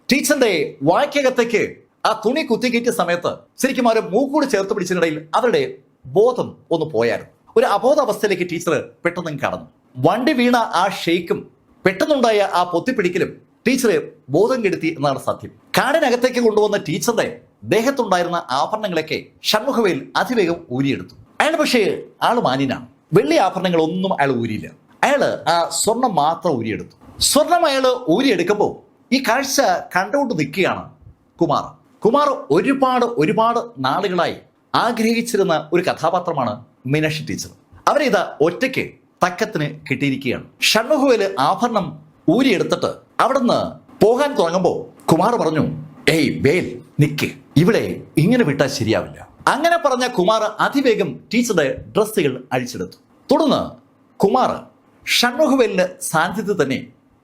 ടീച്ചറിന്റെ വായ്ക്കകത്തേക്ക് ആ തുണി കുത്തിക്കയറ്റിയ സമയത്ത് ശരിക്കും അവർ മൂക്കൂട് ചേർത്ത് പിടിച്ചതിനിടയിൽ അവരുടെ ബോധം ഒന്ന് പോയായിരുന്നു. ഒരു അബോധാവസ്ഥയിലേക്ക് ടീച്ചർ പെട്ടെന്ന് കടന്നു. വണ്ടി വീണ ആ ഷെയ്ക്കും പെട്ടെന്നുണ്ടായ ആ പൊത്തിപ്പിടിക്കലും ടീച്ചറെ ബോധം കെടുത്തി എന്നാണ് സത്യം. കാടിനകത്തേക്ക് കൊണ്ടുവന്ന ടീച്ചറുടെ ദേഹത്തുണ്ടായിരുന്ന ആഭരണങ്ങളൊക്കെ ഷൺമുഖവേൽ അതിവേഗം ഊരിയെടുത്തു. അയാൾ പക്ഷേ ആള് മാന്യനാണ്. വെള്ളി ആഭരണങ്ങളൊന്നും അയാൾ ഊരിയില്ല. അയാള് ആ സ്വർണം മാത്രം ഊരിയെടുത്തു. സ്വർണം അയാൾ ഊരിയെടുക്കുമ്പോൾ ഈ കാഴ്ച കണ്ടുകൊണ്ട് നിൽക്കുകയാണ് കുമാർ. ഒരുപാട് നാളുകളായി ആഗ്രഹിച്ചിരുന്ന ഒരു കഥാപാത്രമാണ് മീനാക്ഷി ടീച്ചർ. അവരിത് ഒറ്റയ്ക്ക് തക്കത്തിന് കിട്ടിയിരിക്കുകയാണ്. ഷൺമുഖവേല് ആഭരണം ഊരിയെടുത്തിട്ട് അവിടുന്ന് പോകാൻ തുടങ്ങുമ്പോൾ കുമാർ പറഞ്ഞു, ഏയ് വേൽ നിക്ക്, ഇവിടെ ഇങ്ങനെ വിട്ടാൽ ശരിയാവില്ല. അങ്ങനെ പറഞ്ഞ കുമാർ അതിവേഗം ടീച്ചറുടെ ഡ്രസ്സുകൾ അഴിച്ചെടുത്തു. തുടർന്ന് കുമാർ ഷൺമുഖവേലിന്റെ സാന്നിധ്യത്തിൽ തന്നെ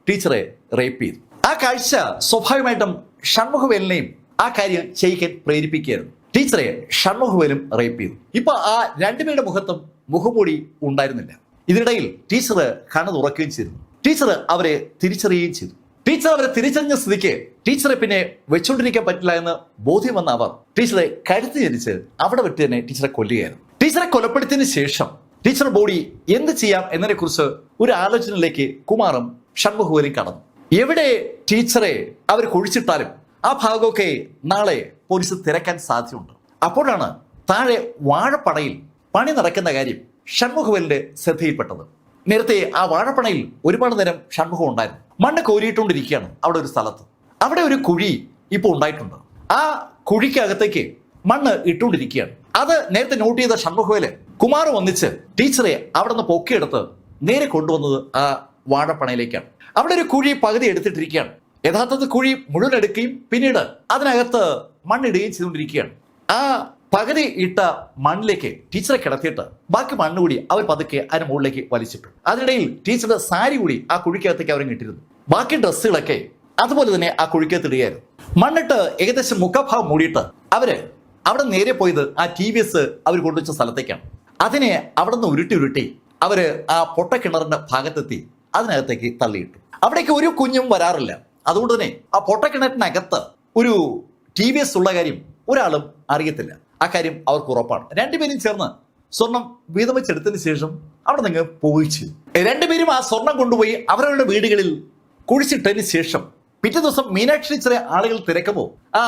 ടീച്ചറെ റേപ്പ് ചെയ്തു. ആ കാഴ്ച സ്വാഭാവികമായിട്ടും ഷൺമുഖവേലിനെയും ആ കാര്യം ചെയ്യിക്കാൻ പ്രേരിപ്പിക്കുകയായിരുന്നു. ടീച്ചറെ ഷൺമുഖവേലും റേപ്പ് ചെയ്തു. ഇപ്പൊ ആ രണ്ടുപേരുടെ മുഖത്തും മുഖംമൂടി ഉണ്ടായിരുന്നില്ല. ഇതിനിടയിൽ ടീച്ചർ കണ്ണു തുറക്കുകയും ചെയ്തു. ടീച്ചർ അവരെ തിരിച്ചറിയുകയും ചെയ്തു. ടീച്ചർ അവരെ തിരിച്ചറിഞ്ഞ സ്ഥിതിക്ക് ടീച്ചറെ പിന്നെ വെച്ചുകൊണ്ടിരിക്കാൻ പറ്റില്ല എന്ന് ബോധ്യം വന്ന അവർ ടീച്ചറെ കഴുത്ത് ചരിച്ച് അവിടെ വിട്ട് തന്നെ ടീച്ചറെ കൊല്ലുകയായിരുന്നു. ടീച്ചറെ കൊലപ്പെടുത്തിയതിനു ശേഷം ടീച്ചർ ബോഡി എന്ത് ചെയ്യാം എന്നതിനെ കുറിച്ച് ഒരു ആലോചനയിലേക്ക് കുമാറും ഷൺമുഖവേലും കടന്നു. എവിടെ ടീച്ചറെ അവർ കുഴിച്ചിട്ടാലും ആ ഭാഗമൊക്കെ നാളെ പോലീസ് തിരക്കാൻ സാധ്യതയുണ്ട്. അപ്പോഴാണ് താഴെ വാഴപ്പണയിൽ പണി നടക്കുന്ന കാര്യം ഷൺമുഖവേലിന്റെ ശ്രദ്ധയിൽപ്പെട്ടത്. നേരത്തെ ആ വാഴപ്പണയിൽ ഒരുപാട് നേരം ഷൺമുഖം ഉണ്ടായിരുന്നു. മണ്ണ് കോരിയിട്ടുകൊണ്ടിരിക്കുകയാണ് അവിടെ ഒരു സ്ഥലത്ത്. അവിടെ ഒരു കുഴി ഇപ്പോൾ ഉണ്ടായിട്ടുണ്ട്. ആ കുഴിക്കകത്തേക്ക് മണ്ണ് ഇട്ടുകൊണ്ടിരിക്കുകയാണ്. അത് നേരത്തെ നോട്ട് ചെയ്ത ഷൺമുഖവേല് കുമാർ ഒന്നിച്ച് ടീച്ചറെ അവിടെ നിന്ന് പൊക്കിയെടുത്ത് നേരെ കൊണ്ടുവന്നത് ആ വാഴപ്പണയിലേക്കാണ്. അവിടെ ഒരു കുഴി പകുതി എടുത്തിട്ടിരിക്കുകയാണ്. യഥാർത്ഥത്തിൽ കുഴി മുഴുവൻ എടുക്കുകയും പിന്നീട് അതിനകത്ത് മണ്ണിടുകയും ചെയ്തുകൊണ്ടിരിക്കുകയാണ്. ആ പകുതി ഇട്ട മണ്ണിലേക്ക് ടീച്ചറെ കിടത്തിയിട്ട് ബാക്കി മണ്ണ് കൂടി അവർ പതുക്കെ അതിന് മുകളിലേക്ക് വലിച്ചിട്ടു. അതിനിടയിൽ ടീച്ചറുടെ സാരി കൂടി ആ കുഴിക്കകത്തേക്ക് അവരെ ഇട്ടിരുന്നു. ബാക്കി ഡ്രസ്സുകളൊക്കെ അതുപോലെ തന്നെ ആ കുഴിക്കകത്തിടുകയായിരുന്നു. മണ്ണിട്ട് ഏകദേശം മുഖഭാഗം മൂടിയിട്ട് അവര് അവിടെ നേരെ പോയത് ആ TVS അവർ കൊണ്ടുവച്ച സ്ഥലത്തേക്കാണ്. അതിനെ അവിടെ നിന്ന് ഉരുട്ടി അവര് ആ പൊട്ടക്കിണറിന്റെ ഭാഗത്തെത്തി അതിനകത്തേക്ക് തള്ളിയിട്ടു. അവിടേക്ക് ഒരു കുഞ്ഞും വരാറില്ല. അതുകൊണ്ട് തന്നെ ആ പൊട്ടക്കിണറ്റിനകത്ത് ഒരു TVS ഉള്ള കാര്യം ഒരാളും അറിയത്തില്ല. ആ കാര്യം അവർക്ക് ഉറപ്പാണ്. രണ്ടുപേരും ചേർന്ന് സ്വർണം വീതം വെച്ചെടുത്തതിന് ശേഷം അവിടെ നിന്ന് പോയിച്ചു. രണ്ടുപേരും ആ സ്വർണം കൊണ്ടുപോയി അവരവരുടെ വീടുകളിൽ കുഴിച്ചിട്ടതിന് ശേഷം പിറ്റേ ദിവസം മീനാക്ഷി ടീച്ചറെ ആളുകൾ തിരക്കുമ്പോൾ ആ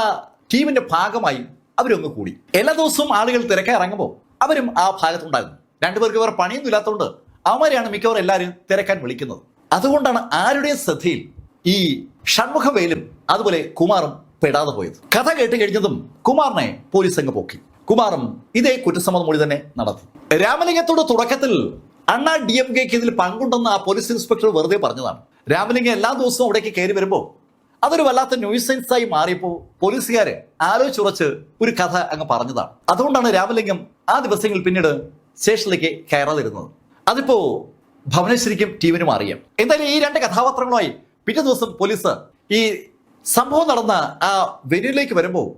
ടീമിന്റെ ഭാഗമായി അവരൊന്ന് കൂടി. എല്ലാ ദിവസവും ആളുകൾ തിരക്കാൻ ഇറങ്ങുമ്പോൾ അവരും ആ ഭാഗത്തുണ്ടായിരുന്നു. രണ്ടുപേർക്ക് വേറെ പണിയൊന്നും ഇല്ലാത്തതുകൊണ്ട് അവരെയാണ് മിക്കവാറും എല്ലാവരും തിരക്കാൻ വിളിക്കുന്നത്. അതുകൊണ്ടാണ് ആരുടെയും ശ്രദ്ധയിൽ ഈ ഷൺമുഖവേലും അതുപോലെ കുമാറും പെടാതെ പോയത്. കഥ കേട്ട് കഴിഞ്ഞതും കുമാറിനെ പോലീസ് അങ്ങ് പൊക്കി. കുമാറും ഇതേ കുറ്റസമ്മതം മൊഴി തന്നെ നടത്തി. രാമലിംഗത്തോട് തുടക്കത്തിൽ അണ്ണാ DMKക്ക് ഇതിൽ പങ്കുണ്ടെന്ന് ആ പോലീസ് ഇൻസ്പെക്ടർ വെറുതെ പറഞ്ഞതാണ്. രാമലിംഗം എല്ലാ ദിവസവും അവിടേക്ക് കയറി വരുമ്പോൾ അതൊരു വല്ലാത്ത ന്യൂസൻസ് ആയി മാറിയപ്പോൾ പോലീസുകാര് ആലോചിച്ചുറച്ച് ഒരു കഥ അങ്ങ് പറഞ്ഞതാണ്. അതുകൊണ്ടാണ് രാമലിംഗം ആ ദിവസങ്ങളിൽ പിന്നീട് സ്റ്റേഷനിലേക്ക് കയറാതിരുന്നത്. അതിപ്പോ ഭവനേശ്വരിക്കും ടീമിനും അറിയാം. എന്തായാലും ഈ രണ്ട് കഥാപാത്രങ്ങളുമായി പിറ്റേ ദിവസം പോലീസ് ഈ സംഭവം നടന്ന ആ വെന്യൂയിലേക്ക് വരുമ്പോൾ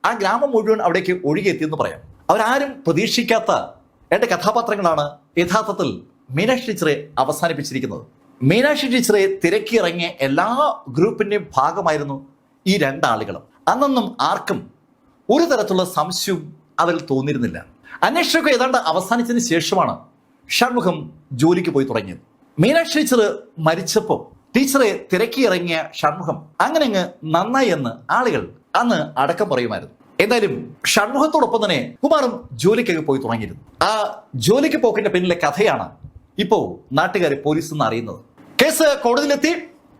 ആ ഗ്രാമം മുഴുവൻ അവിടേക്ക് ഒഴുകിയെത്തിയെന്ന് പറയാം. അവരാരും പ്രതീക്ഷിക്കാത്ത രണ്ട് കഥാപാത്രങ്ങളാണ് യഥാർത്ഥത്തിൽ മീനാക്ഷി ടീച്ചറെ അവസാനിപ്പിച്ചിരിക്കുന്നത്. മീനാക്ഷി ടീച്ചറെ തിരക്കിയിറങ്ങിയ എല്ലാ ഗ്രൂപ്പിന്റെയും ഭാഗമായിരുന്നു ഈ രണ്ടാളുകളും. അന്നൊന്നും ആർക്കും ഒരു തരത്തിലുള്ള സംശയവും അതിൽ തോന്നിയിരുന്നില്ല. അന്വേഷണമൊക്കെ ഏതാണ്ട് അവസാനിച്ചതിന് ശേഷമാണ് ഷൺമുഖം ജോലിക്ക് പോയി തുടങ്ങിയത്. മീനാക്ഷി ടീച്ചർ മരിച്ചപ്പോൾ ടീച്ചറെ തിരക്കിയിറങ്ങിയ ഷൺമുഖം അങ്ങനെ നന്നായി എന്ന് ആളുകൾ അന്ന് അടക്കം പറയുമായിരുന്നു. എന്തായാലും ഷൺമുഖത്തോടൊപ്പം തന്നെ കുമാറും ജോലിക്കൊക്കെ പോയി തുടങ്ങിയിരുന്നു. ആ ജോലിക്ക് പോക്കിന്റെ പിന്നിലെ കഥയാണ് ഇപ്പോ നാട്ടുകാരെ പോലീസ് നിന്ന് അറിയുന്നത്. കേസ് കോടതിയിലെത്തി.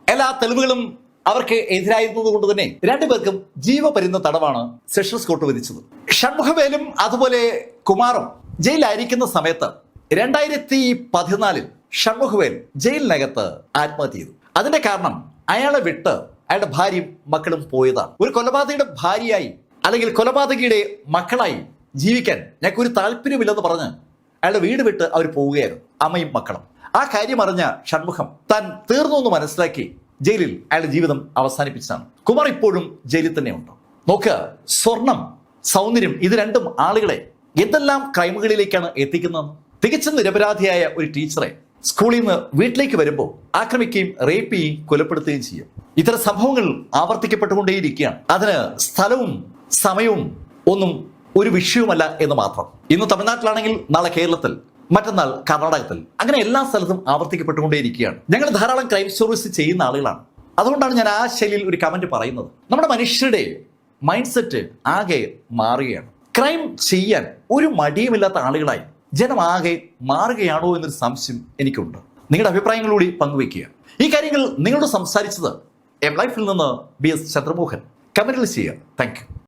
എല്ലാ തെളിവുകളും അവർക്ക് എതിരായിരുന്നത് കൊണ്ട് തന്നെ രണ്ടുപേർക്കും ജീവപര്യന്തം തടവാണ് സെഷൻസ് കോർട്ട് വിധിച്ചത്. ഷൺമുഖവേലും അതുപോലെ കുമാറും ജയിലിലായിരിക്കുന്ന സമയത്ത് 2014 ഷൺമുഖവേൽ ജയിലിനകത്ത് ആത്മഹത്യ ചെയ്തു. അതിന്റെ കാരണം അയാളെ വിട്ട് അയാളുടെ ഭാര്യയും മക്കളും പോയതാണ്. ഒരു കൊലപാതകയുടെ ഭാര്യയായി അല്ലെങ്കിൽ കൊലപാതകയുടെ മക്കളായി ജീവിക്കാൻ ഞങ്ങൾക്ക് ഒരു താല്പര്യമില്ലെന്ന് പറഞ്ഞ് അയാളുടെ വീട് വിട്ട് അവർ പോവുകയായിരുന്നു, അമ്മയും മക്കളും. ആ കാര്യം അറിഞ്ഞ ഷൺമുഖം താൻ തീർന്നു എന്ന് മനസ്സിലാക്കി ജയിലിൽ അയാളുടെ ജീവിതം അവസാനിപ്പിച്ചതാണ്. കുമാർ ഇപ്പോഴും ജയിലിൽ തന്നെയുണ്ട്. നോക്കുക, സ്വർണം, സൗന്ദര്യം, ഇത് രണ്ടും ആളുകളെ എന്തെല്ലാം ക്രൈമുകളിലേക്കാണ് എത്തിക്കുന്നത്. തികച്ചും നിരപരാധിയായ ഒരു ടീച്ചറെ സ്കൂളിൽ നിന്ന് വീട്ടിലേക്ക് വരുമ്പോൾ ആക്രമിക്കുകയും റേപ്പ് ചെയ്യുകയും കൊലപ്പെടുത്തുകയും ചെയ്യും. ഇത്തരം സംഭവങ്ങൾ ആവർത്തിക്കപ്പെട്ടുകൊണ്ടേയിരിക്കുകയാണ്. അതിന് സ്ഥലവും സമയവും ഒന്നും ഒരു വിഷയവുമല്ല എന്ന് മാത്രം. ഇന്ന് തമിഴ്നാട്ടിലാണെങ്കിൽ നാളെ കേരളത്തിൽ, മറ്റന്നാൾ കർണാടകത്തിൽ, അങ്ങനെ എല്ലാ സ്ഥലത്തും ആവർത്തിക്കപ്പെട്ടുകൊണ്ടേയിരിക്കുകയാണ്. ഞങ്ങൾ ധാരാളം ക്രൈം സ്റ്റോറീസ് ചെയ്യുന്ന ആളുകളാണ്. അതുകൊണ്ടാണ് ഞാൻ ആ ശൈലിയിൽ ഒരു കമന്റ് പറയുന്നത്. നമ്മുടെ മനുഷ്യരുടെ മൈൻഡ് സെറ്റ് ആകെ മാറുകയാണ്. ക്രൈം ചെയ്യാൻ ഒരു മടിയുമില്ലാത്ത ആളുകളായി ജനം ആകെ മാറുകയാണോ എന്നൊരു സംശയം എനിക്കുണ്ട്. നിങ്ങളുടെ അഭിപ്രായങ്ങളൂടി പങ്കുവയ്ക്കുക. ഈ കാര്യങ്ങൾ നിങ്ങളോട് സംസാരിച്ചത് എം ലൈഫിൽ നിന്ന് BS ചന്ദ്രമോഹൻ. കമന്റിൽ ചെയ്യുക. Thank you.